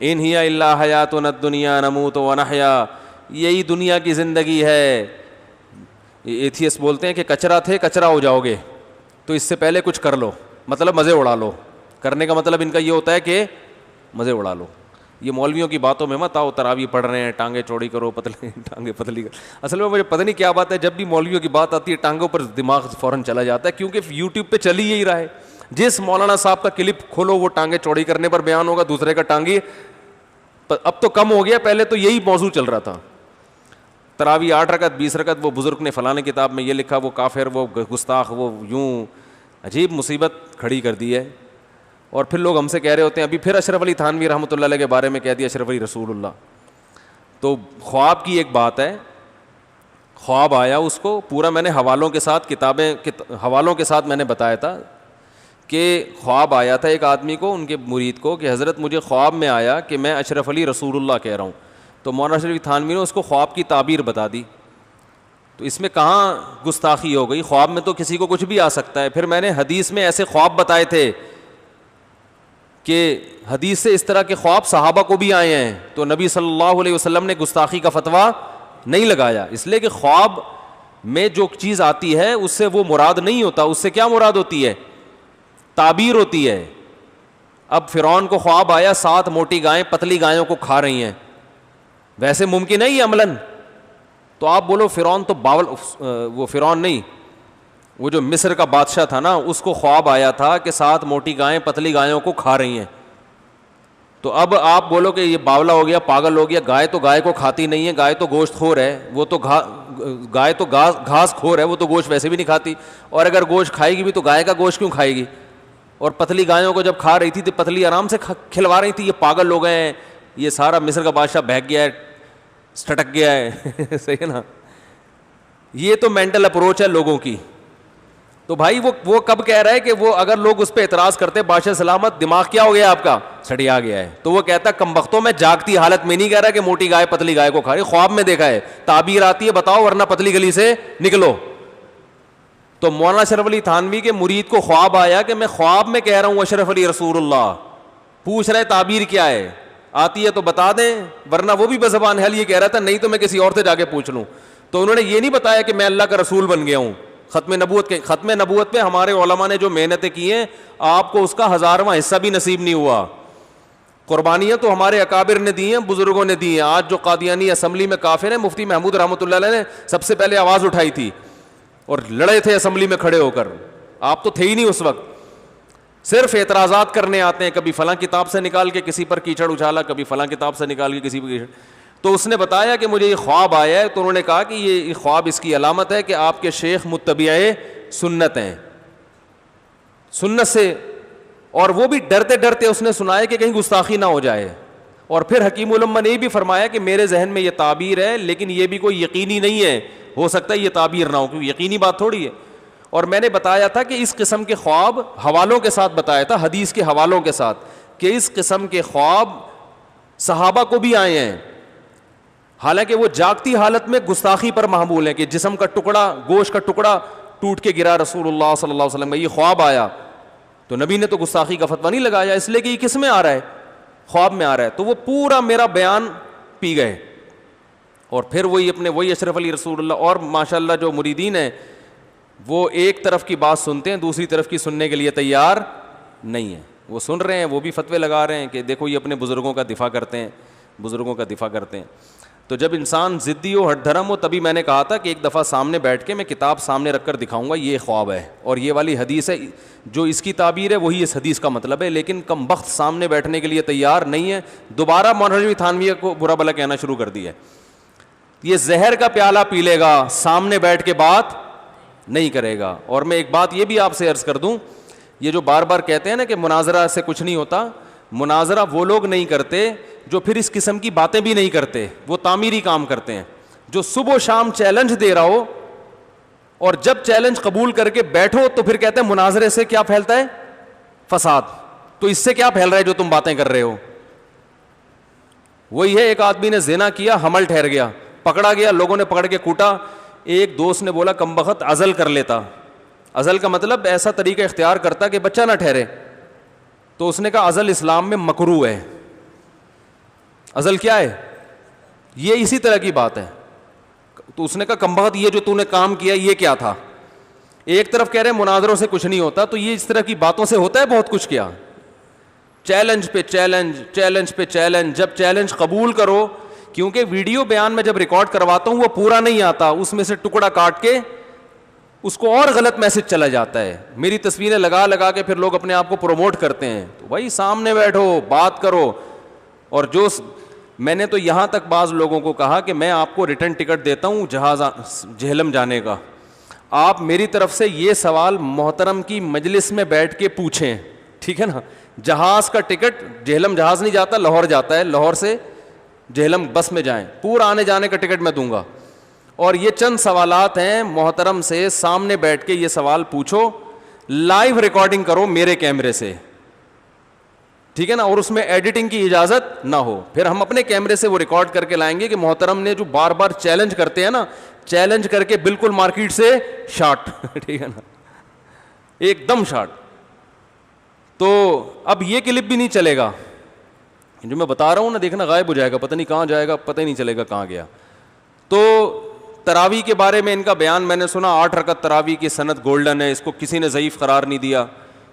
ان ہی الا حیاتنا الدنیا نموت ونحیا، یہی دنیا کی زندگی ہے۔ ایتھیس بولتے ہیں کہ کچرا تھے کچرا ہو جاؤ گے، تو اس سے پہلے کچھ کر لو، مطلب مزے اڑا لو۔ کرنے کا مطلب ان کا یہ ہوتا ہے کہ مزے اڑا لو۔ یہ مولویوں کی باتوں میں مت آؤ، تراویح پڑھ رہے ہیں ٹانگیں چوڑی کرو، پتلی ٹانگیں پتلی کرو۔ اصل میں مجھے پتہ نہیں کیا بات ہے، جب بھی مولویوں کی بات آتی ہے ٹانگوں پر دماغ فوراً چلا جاتا ہے، کیونکہ یوٹیوب پہ چل ہی یہی رہا ہے۔ جس مولانا صاحب کا کلپ کھولو وہ ٹانگیں چوڑی کرنے پر بیان ہوگا، دوسرے کا ٹانگی۔ اب تو کم ہو گیا، پہلے تو یہی موضوع چل رہا تھا۔ تراویح 8 رکعت 20 رکعت، وہ بزرگ نے فلاں کتاب میں یہ لکھا، وہ کافر، وہ گستاخ، وہ یوں عجیب مصیبت کھڑی کر دی ہے۔ اور پھر لوگ ہم سے کہہ رہے ہوتے ہیں، ابھی پھر اشرف علی تھانوی رحمۃ اللہ علیہ کے بارے میں کہہ دیا اشرف علی رسول اللہ۔ تو خواب کی ایک بات ہے، خواب آیا، اس کو پورا میں نے حوالوں کے ساتھ حوالوں کے ساتھ میں نے بتایا تھا کہ خواب آیا تھا ایک آدمی کو، ان کے مرید کو، کہ حضرت مجھے خواب میں آیا کہ میں اشرف علی رسول اللہ کہہ رہا ہوں۔ تو مولانا اشرف علی تھانوی نے اس کو خواب کی تعبیر بتا دی۔ تو اس میں کہاں گستاخی ہو گئی؟ خواب میں تو کسی کو کچھ بھی آ سکتا ہے۔ پھر میں نے حدیث میں ایسے خواب بتائے تھے کہ حدیث سے اس طرح کے خواب صحابہ کو بھی آئے ہیں، تو نبی صلی اللہ علیہ وسلم نے گستاخی کا فتویٰ نہیں لگایا، اس لیے کہ خواب میں جو چیز آتی ہے اس سے وہ مراد نہیں ہوتا، اس سے کیا مراد ہوتی ہے؟ تعبیر ہوتی ہے۔ اب فرعون کو خواب آیا 7 موٹی گائیں پتلی گایوں کو کھا رہی ہیں، ویسے ممکن ہے یہ عملاً؟ تو آپ بولو فرعون تو وہ فرعون نہیں، وہ جو مصر کا بادشاہ تھا نا، اس کو خواب آیا تھا کہ 7 موٹی گائیں پتلی گایوں کو کھا رہی ہیں۔ تو اب آپ بولو کہ یہ باولا ہو گیا، پاگل ہو گیا، گائے تو گائے کو کھاتی نہیں ہے، گائے تو گوشت خور ہے، وہ تو گائے تو گھاس خور ہے، وہ تو گوشت ویسے بھی نہیں کھاتی، اور اگر گوشت کھائے گی بھی تو گائے کا گوشت کیوں کھائے گی؟ اور پتلی گایوں کو جب کھا رہی تھی تو پتلی آرام سے کھلوا رہی تھی۔ یہ پاگل ہو گئے ہیں، یہ سارا مصر کا بادشاہ بہک گیا ہے، سٹک گیا ہے۔ صحیح ہے نا؟ یہ تو مینٹل اپروچ ہے لوگوں کی۔ تو بھائی وہ کب کہہ رہا ہے کہ وہ اگر لوگ اس پہ اعتراض کرتے بادشاہ سلامت دماغ کیا ہو گیا آپ کا؟ سڑیا گیا ہے۔ تو وہ کہتا ہے کمبختوں میں جاگتی حالت میں نہیں کہہ رہا کہ موٹی گائے پتلی گائے کو کھا رہی، خواب میں دیکھا ہے، تعبیر آتی ہے بتاؤ ورنہ پتلی گلی سے نکلو۔ تو مولانا اشرف علی تھانوی کے مرید کو خواب آیا کہ میں خواب میں کہہ رہا ہوں اشرف علی رسول اللہ، پوچھ رہے تعبیر کیا ہے، آتی ہے تو بتا دیں، ورنہ وہ بھی بزبان حال یہ کہہ رہا تھا نہیں تو میں کسی اور سے جا کے پوچھ لوں۔ تو انہوں نے یہ نہیں بتایا کہ میں اللہ کا رسول بن گیا ہوں۔ ختم نبوت پہ ہمارے علماء نے جو محنتیں کی ہیں، آپ کو اس کا 1000واں حصہ بھی نصیب نہیں ہوا۔ قربانیاں تو ہمارے اکابر نے دی ہیں، بزرگوں نے دی ہیں۔ آج جو قادیانی اسمبلی میں کافر ہیں، مفتی محمود رحمۃ اللہ علیہ نے سب سے پہلے آواز اٹھائی تھی اور لڑے تھے اسمبلی میں کھڑے ہو کر۔ آپ تو تھے ہی نہیں اس وقت، صرف اعتراضات کرنے آتے ہیں، کبھی فلاں کتاب سے نکال کے کسی پر کیچڑ اچھالا، کبھی فلاں کتاب سے نکال کے کسی پر کیچڑ۔ تو اس نے بتایا کہ مجھے یہ خواب آیا ہے، تو انہوں نے کہا کہ یہ خواب اس کی علامت ہے کہ آپ کے شیخ متبع سنت ہیں، سنت سے، اور وہ بھی ڈرتے ڈرتے اس نے سنایا کہ کہیں گستاخی نہ ہو جائے۔ اور پھر حکیم الامہ نے بھی فرمایا کہ میرے ذہن میں یہ تعبیر ہے لیکن یہ بھی کوئی یقینی نہیں ہے، ہو سکتا ہے یہ تعبیر نہ ہو، کیونکہ یقینی بات تھوڑی ہے۔ اور میں نے بتایا تھا کہ اس قسم کے خواب حوالوں کے ساتھ بتایا تھا، حدیث کے حوالوں کے ساتھ، کہ اس قسم کے خواب صحابہ کو بھی آئے ہیں، حالانکہ وہ جاگتی حالت میں گستاخی پر محمول ہیں، کہ جسم کا ٹکڑا، گوشت کا ٹکڑا ٹوٹ کے گرا رسول اللہ صلی اللہ علیہ وسلم کا، یہ خواب آیا تو نبی نے تو گستاخی کا فتویٰ نہیں لگایا، اس لیے کہ یہ کس میں آ رہا ہے؟ خواب میں آ رہا ہے۔ تو وہ پورا میرا بیان پی گئے، اور پھر وہی اشرف علی رسول اللہ، اور ماشاءاللہ جو مریدین ہیں وہ ایک طرف کی بات سنتے ہیں، دوسری طرف کی سننے کے لیے تیار نہیں ہیں، وہ سن رہے ہیں، وہ بھی فتوے لگا رہے ہیں کہ دیکھو یہ اپنے بزرگوں کا دفاع کرتے ہیں، بزرگوں کا دفاع کرتے ہیں۔ تو جب انسان ضدی ہو، ہٹ دھرم ہو، تبھی میں نے کہا تھا کہ ایک دفعہ سامنے بیٹھ کے میں کتاب سامنے رکھ کر دکھاؤں گا یہ خواب ہے اور یہ والی حدیث ہے، جو اس کی تعبیر ہے وہی اس حدیث کا مطلب ہے، لیکن کم بخت سامنے بیٹھنے کے لیے تیار نہیں ہے۔ دوبارہ مولانا تھانوی کو برا بھلا کہنا شروع کر دیا ہے، یہ زہر کا پیالہ پی لے گا، سامنے بیٹھ کے بات نہیں کرے گا۔ اور میں ایک بات یہ بھی آپ سے عرض کر دوں، یہ جو بار بار کہتے ہیں نا کہ مناظرہ سے کچھ نہیں ہوتا، مناظرہ وہ لوگ نہیں کرتے جو پھر اس قسم کی باتیں بھی نہیں کرتے، وہ تعمیری کام کرتے ہیں۔ جو صبح و شام چیلنج دے رہا ہو اور جب چیلنج قبول کر کے بیٹھو تو پھر کہتے ہیں مناظرے سے کیا پھیلتا ہے؟ فساد. تو اس سے کیا پھیل رہا ہے جو تم باتیں کر رہے ہو؟ وہی ہے, ایک آدمی نے زنا کیا, حمل ٹھہر گیا, پکڑا گیا, لوگوں نے پکڑ کے کوٹا. ایک دوست نے بولا کمبخت عزل کر لیتا. عزل کا مطلب ایسا طریقہ اختیار کرتا کہ بچہ نہ ٹھہرے. تو اس نے کہا عزل اسلام میں مکروہ ہے. عزل کیا ہے؟ یہ اسی طرح کی بات ہے. تو اس نے کہا کمبخت یہ جو تو نے کام کیا یہ کیا تھا؟ ایک طرف کہہ رہے ہیں مناظروں سے کچھ نہیں ہوتا, تو یہ اس طرح کی باتوں سے ہوتا ہے بہت کچھ. کیا چیلنج پہ چیلنج, چیلنج پہ چیلنج. جب چیلنج قبول کرو, کیونکہ ویڈیو بیان میں جب ریکارڈ کرواتا ہوں وہ پورا نہیں آتا, اس میں سے ٹکڑا کاٹ کے اس کو اور غلط میسج چلا جاتا ہے. میری تصویریں لگا لگا کے پھر لوگ اپنے آپ کو پروموٹ کرتے ہیں. تو بھائی سامنے بیٹھو, بات کرو. اور جو میں نے تو یہاں تک بعض لوگوں کو کہا کہ میں آپ کو ریٹرن ٹکٹ دیتا ہوں جہلم جانے کا, آپ میری طرف سے یہ سوال محترم کی مجلس میں بیٹھ کے پوچھیں, ٹھیک ہے نا. جہاز کا ٹکٹ, جہلم جہاز نہیں جاتا, لاہور جاتا ہے, لاہور سے جہلم بس میں جائیں, پورا آنے جانے کا ٹکٹ میں دوں گا. اور یہ چند سوالات ہیں, محترم سے سامنے بیٹھ کے یہ سوال پوچھو, لائیو ریکارڈنگ کرو میرے کیمرے سے, ٹھیک ہے نا, اور اس میں ایڈیٹنگ کی اجازت نہ ہو. پھر ہم اپنے کیمرے سے وہ ریکارڈ کر کے لائیں گے کہ محترم نے جو بار بار چیلنج کرتے ہیں نا, چیلنج کر کے بالکل مارکیٹ سے شارٹ, ٹھیک ہے نا, ایک دم شارٹ. تو اب یہ کلپ بھی نہیں چلے گا جو میں بتا رہا ہوں نا, دیکھنا غائب ہو جائے گا, پتہ نہیں کہاں جائے گا, پتہ ہی نہیں چلے گا کہاں گیا. تو تراویح کے بارے میں ان کا بیان میں نے سنا, 8 رکعت تراویح کی سند گولڈن ہے, اس کو کسی نے ضعیف قرار نہیں دیا.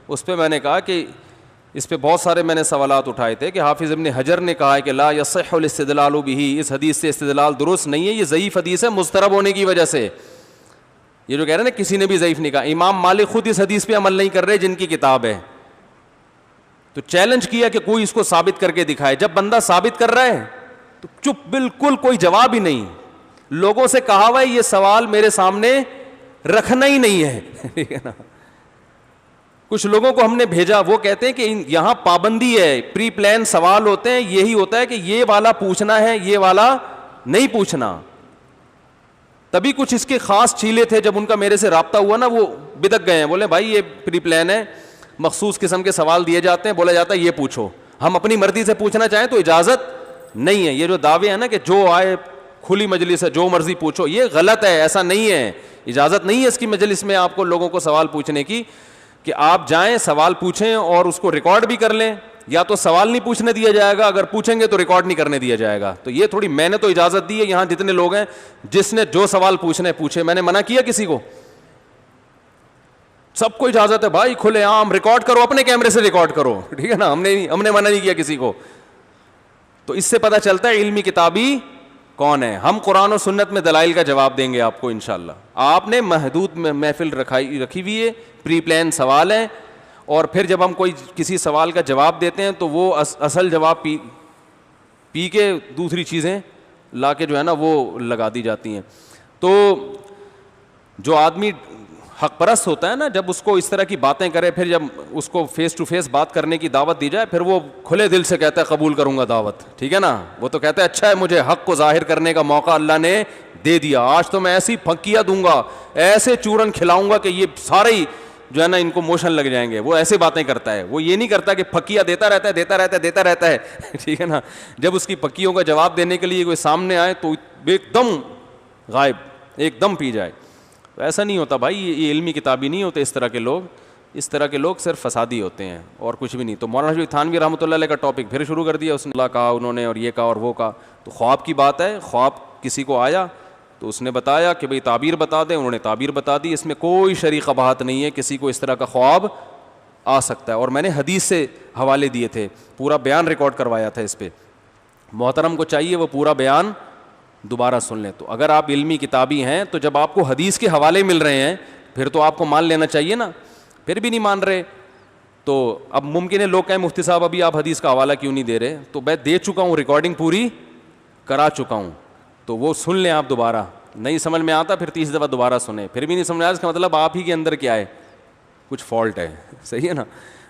اس پہ میں نے کہا کہ اس پہ بہت سارے میں نے سوالات اٹھائے تھے کہ حافظ ابن حجر نے کہا ہے کہ لا یصح الاستدلال بہ, اس حدیث سے استدلال درست نہیں ہے, یہ ضعیف حدیث ہے مضطرب ہونے کی وجہ سے. یہ جو کہہ رہے ہیں نا کسی نے بھی ضعیف نہیں کہا, امام مالک خود اس حدیث پہ عمل نہیں کر رہے جن کی کتاب ہے. تو چیلنج کیا کہ کوئی اس کو ثابت کر کے دکھائے. جب بندہ ثابت کر رہا ہے تو چپ, بالکل کوئی جواب ہی نہیں. لوگوں سے کہا ہوا ہے یہ سوال میرے سامنے رکھنا ہی نہیں ہے, ٹھیک ہے نا. کچھ لوگوں کو ہم نے بھیجا, وہ کہتے ہیں کہ یہاں پابندی ہے, پری پلان سوال ہوتے ہیں, یہی ہوتا ہے کہ یہ والا پوچھنا ہے, یہ والا نہیں پوچھنا. تبھی کچھ اس کے خاص چیلے تھے, جب ان کا میرے سے رابطہ ہوا نا وہ بدک گئے ہیں, بولے بھائی یہ پری پلان ہے, مخصوص قسم کے سوال دیے جاتے ہیں, بولا جاتا ہے یہ پوچھو. ہم اپنی مرضی سے پوچھنا چاہیں تو اجازت نہیں ہے. یہ جو دعوے ہیں نا کہ جو آئے کھلی مجلس ہے جو مرضی پوچھو, یہ غلط ہے, ایسا نہیں ہے, اجازت نہیں ہے اس کی مجلس میں آپ کو لوگوں کو سوال پوچھنے کی. کہ آپ جائیں سوال پوچھیں اور اس کو ریکارڈ بھی کر لیں, یا تو سوال نہیں پوچھنے دیا جائے گا, اگر پوچھیں گے تو ریکارڈ نہیں کرنے دیا جائے گا. تو یہ تھوڑی, میں نے تو اجازت دی ہے, یہاں جتنے لوگ ہیں جس نے جو سوال پوچھنے پوچھے, میں نے منع کیا کسی کو؟ سب کو اجازت ہے بھائی, کھلے عام ریکارڈ کرو, اپنے کیمرے سے ریکارڈ کرو, ٹھیک ہے نا. ہم نے منع نہیں کیا کسی کو. تو اس سے پتہ چلتا ہے علمی کتابی کون ہے. ہم قرآن و سنت میں دلائل کا جواب دیں گے آپ کو انشاءاللہ. آپ نے محدود محفل رکھی ہوئی ہے, پری پلان سوال ہیں, اور پھر جب ہم کوئی کسی سوال کا جواب دیتے ہیں تو وہ اصل جواب پی کے دوسری چیزیں لا کے جو ہے نا وہ لگا دی جاتی ہیں. تو جو آدمی حق پرست ہوتا ہے نا, جب اس کو اس طرح کی باتیں کرے, پھر جب اس کو فیس ٹو فیس بات کرنے کی دعوت دی جائے, پھر وہ کھلے دل سے کہتا ہے قبول کروں گا دعوت, ٹھیک ہے نا. وہ تو کہتا ہے اچھا ہے, مجھے حق کو ظاہر کرنے کا موقع اللہ نے دے دیا, آج تو میں ایسی پھکیاں دوں گا, ایسے چورن کھلاؤں گا کہ یہ سارے ہی جو ہے نا ان کو موشن لگ جائیں گے. وہ ایسے باتیں کرتا ہے, وہ یہ نہیں کرتا کہ پھکیاں دیتا رہتا ہے, ٹھیک ہے نا. جب اس کی پھکیوں کا جواب دینے کے لیے کوئی سامنے آئے تو ایک دم غائب, ایک دم پی جائے. ایسا نہیں ہوتا بھائی, یہ علمی کتابی نہیں ہوتے اس طرح کے لوگ. اس طرح کے لوگ صرف فسادی ہوتے ہیں اور کچھ بھی نہیں. تو مولانا شفیع تھانوی رحمۃ اللہ علیہ کا ٹاپک پھر شروع کر دیا, اس نے اللہ کہا انہوں نے, اور یہ کہا اور وہ کہا. تو خواب کی بات ہے, خواب کسی کو آیا تو اس نے بتایا کہ بھئی تعبیر بتا دیں, انہوں نے تعبیر بتا دی. اس میں کوئی شرعی قباحت نہیں ہے, کسی کو اس طرح کا خواب آ سکتا ہے. اور میں نے حدیث سے حوالے دیے تھے, پورا بیان ریکارڈ کروایا تھا اس پہ. محترم کو چاہیے وہ پورا بیان دوبارہ سن لیں. تو اگر آپ علمی کتابی ہیں تو جب آپ کو حدیث کے حوالے مل رہے ہیں پھر تو آپ کو مان لینا چاہیے نا. پھر بھی نہیں مان رہے تو اب ممکن ہے لوگ کہیں مفتی صاحب ابھی آپ حدیث کا حوالہ کیوں نہیں دے رہے. تو میں دے چکا ہوں, ریکارڈنگ پوری کرا چکا ہوں, تو وہ سن لیں آپ دوبارہ. نہیں سمجھ میں آتا پھر 30 دفعہ دوبارہ سنیں, پھر بھی نہیں سمجھ آیا اس کا مطلب آپ ہی کے اندر کیا ہے, کچھ فالٹ ہے, صحیح ہے نا.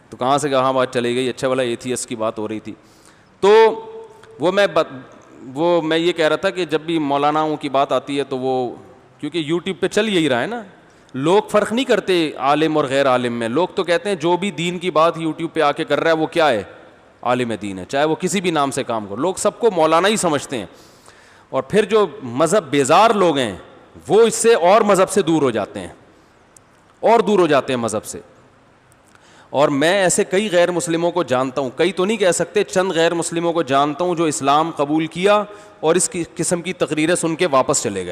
تو کہاں سے کہاں بات چلی گئی, اچھا والا ایتھیسٹ کی بات ہو رہی تھی. تو وہ میں یہ کہہ رہا تھا کہ جب بھی مولاناؤں کی بات آتی ہے تو وہ, کیونکہ یوٹیوب پہ چل یہی رہا ہے نا, لوگ فرق نہیں کرتے عالم اور غیر عالم میں. لوگ تو کہتے ہیں جو بھی دین کی بات یوٹیوب پہ آ کے کر رہا ہے وہ کیا ہے, عالم دین ہے, چاہے وہ کسی بھی نام سے کام کرو. لوگ سب کو مولانا ہی سمجھتے ہیں. اور پھر جو مذہب بیزار لوگ ہیں وہ اس سے اور مذہب سے دور ہو جاتے ہیں, اور دور ہو جاتے ہیں مذہب سے. اور میں ایسے کئی غیر مسلموں کو جانتا ہوں, کئی تو نہیں کہہ سکتے, چند غیر مسلموں کو جانتا ہوں جو اسلام قبول کیا اور اس قسم کی تقریریں سن کے واپس چلے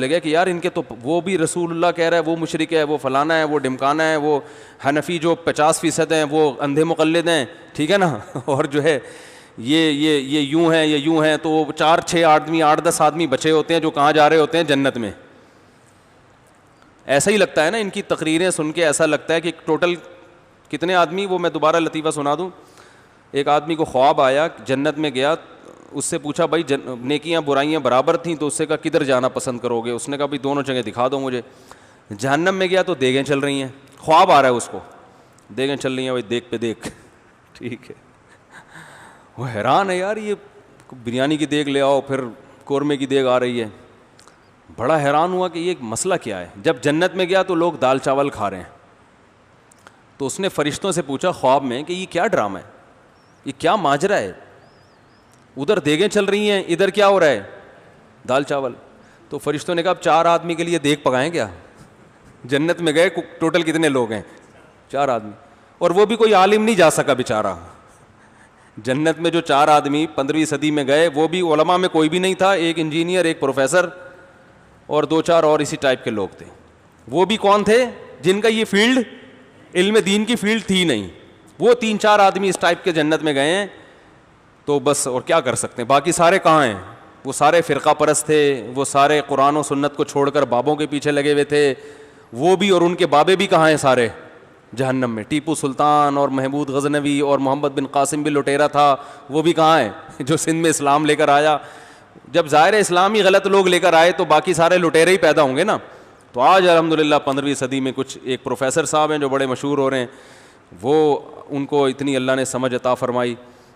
گئے کہ یار ان کے تو وہ بھی رسول اللہ کہہ رہا ہے, وہ مشرک ہے, وہ فلانا ہے, وہ ڈمکانا ہے, وہ حنفی جو 50% ہیں وہ اندھے مقلد ہیں, ٹھیک ہے نا, اور جو ہے یہ یوں ہیں, یہ یوں ہیں. تو 4-6 آدمی 8-10 آدمی بچے ہوتے ہیں جو کہاں جا رہے ہوتے ہیں, جنت میں. ایسا ہی لگتا ہے نا ان کی تقریریں سن کے, ایسا لگتا ہے کہ ٹوٹل کتنے آدمی, وہ میں دوبارہ لطیفہ سنا دوں. ایک آدمی کو خواب آیا, جنت میں گیا, اس سے پوچھا بھائی نیکیاں برائیاں برابر تھیں, تو اس سے کہا کدھر جانا پسند کرو گے. اس نے کہا بھائی دونوں جگہ دکھا دو مجھے. جہنم میں گیا تو دیگیں چل رہی ہیں, خواب آ رہا ہے اس کو, دیگیں چل رہی ہیں, بھائی دیکھ پہ دیکھ, ٹھیک ہے. وہ حیران ہے یار, یہ بریانی کی دیگ لے آؤ, پھر قورمے کی دیگ آ رہی ہے. بڑا حیران ہوا کہ یہ مسئلہ کیا ہے. جب جنت میں گیا تو لوگ دال چاول کھا رہے ہیں. تو اس نے فرشتوں سے پوچھا خواب میں کہ یہ کیا ڈرامہ ہے, یہ کیا ماجرا ہے, ادھر دیگیں چل رہی ہیں, ادھر کیا ہو رہا ہے, دال چاول. تو فرشتوں نے کہا اب 4 آدمی کے لیے دیگ پکائیں کیا. جنت میں گئے, ٹوٹل کتنے لوگ ہیں, 4 آدمی, اور وہ بھی کوئی عالم نہیں جا سکا بیچارہ. جنت میں جو 4 آدمی 15ویں صدی میں گئے, وہ بھی علماء میں کوئی بھی نہیں تھا, ایک انجینئر, ایک پروفیسر اور 2-4 اور اسی ٹائپ کے لوگ تھے. وہ بھی کون تھے, جن کا یہ فیلڈ علم دین کی فیلڈ تھی نہیں. وہ 3-4 آدمی اس ٹائپ کے جنت میں گئے ہیں. تو بس اور کیا کر سکتے ہیں, باقی سارے کہاں ہیں, وہ سارے فرقہ پرست تھے, وہ سارے قرآن و سنت کو چھوڑ کر بابوں کے پیچھے لگے ہوئے تھے. وہ بھی اور ان کے بابے بھی کہاں ہیں, سارے جہنم میں. ٹیپو سلطان اور محمود غزنوی اور محمد بن قاسم بھی لٹیرا تھا, وہ بھی کہاں ہے, جو سندھ میں اسلام لے کر آیا. جب ظاہر اسلام ہی غلط لوگ لے کر آئے تو باقی سارے لٹیرے ہی پیدا ہوں گے نا. تو آج الحمدللہ 15ویں صدی میں کچھ ایک پروفیسر صاحب ہیں جو بڑے مشہور ہو رہے ہیں, وہ ان کو اتنی اللہ نے سمجھ عطا فرمائی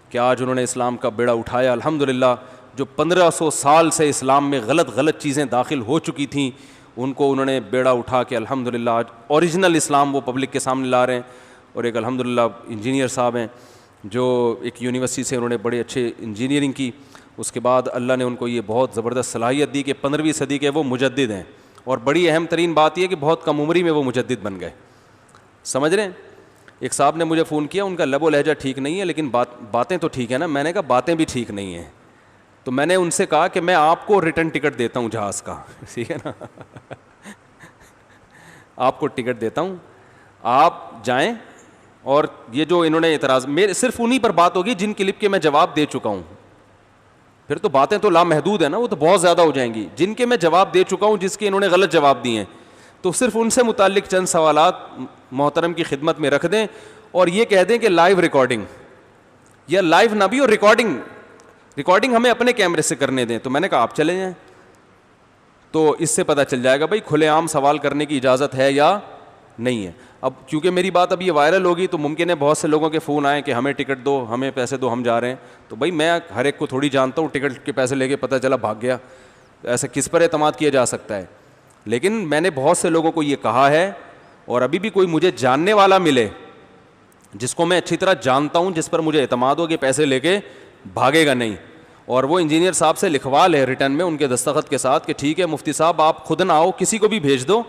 کہ آج انہوں نے اسلام کا بیڑا اٹھایا الحمدللہ. جو 1500 سال سے اسلام میں غلط چیزیں داخل ہو چکی تھیں, ان کو انہوں نے بیڑا اٹھا کے الحمدللہ آج اوریجنل اسلام وہ پبلک کے سامنے لا رہے ہیں. اور ایک الحمدللہ انجینئر صاحب ہیں جو ایک یونیورسٹی سے انہوں نے بڑے اچھے انجینئرنگ کی. اس کے بعد اللہ نے ان کو یہ بہت زبردست صلاحیت دی کہ 15ویں صدی کے وہ مجدد ہیں. اور بڑی اہم ترین بات یہ کہ بہت کم عمری میں وہ مجدد بن گئے. سمجھ رہے ہیں. ایک صاحب نے مجھے فون کیا, ان کا لب و لہجہ ٹھیک نہیں ہے لیکن باتیں تو ٹھیک ہے نا. میں نے کہا باتیں بھی ٹھیک نہیں ہیں. تو میں نے ان سے کہا کہ میں آپ کو ریٹرن ٹکٹ دیتا ہوں جہاز کا, ٹھیک ہے نا, آپ کو ٹکٹ دیتا ہوں, آپ جائیں. اور یہ جو انہوں نے اعتراض, میرے صرف انہی پر بات ہوگی جن کلپ کے میں جواب دے چکا ہوں. پھر تو باتیں تو لامحدود ہیں نا, وہ تو بہت زیادہ ہو جائیں گی. جن کے میں جواب دے چکا ہوں, جس کے انہوں نے غلط جواب دیے ہیں, تو صرف ان سے متعلق چند سوالات محترم کی خدمت میں رکھ دیں اور یہ کہہ دیں کہ لائیو ریکارڈنگ, یا لائیو نہ بھی, اور ریکارڈنگ ہمیں اپنے کیمرے سے کرنے دیں. تو میں نے کہا آپ چلے جائیں. تو اس سے پتہ چل جائے گا بھائی کھلے عام سوال کرنے کی اجازت ہے یا نہیں ہے. اب کیونکہ میری بات اب یہ وائرل ہوگی تو ممکن ہے بہت سے لوگوں کے فون آئیں کہ ہمیں ٹکٹ دو, ہمیں پیسے دو, ہم جا رہے ہیں. تو بھائی میں ہر ایک کو تھوڑی جانتا ہوں, ٹکٹ کے پیسے لے کے پتہ چلا بھاگ گیا, ایسے کس پر اعتماد کیا جا سکتا ہے. لیکن میں نے بہت سے لوگوں کو یہ کہا ہے, اور ابھی بھی کوئی مجھے جاننے والا ملے جس کو میں اچھی طرح جانتا ہوں, جس پر مجھے اعتماد ہو کہ پیسے لے کے بھاگے گا نہیں, اور وہ انجینئر صاحب سے لکھوا لے ریٹرن میں ان کے دستخط کے ساتھ کہ ٹھیک ہے مفتی صاحب آپ خود نہ آؤ, کسی کو بھی بھیج دو,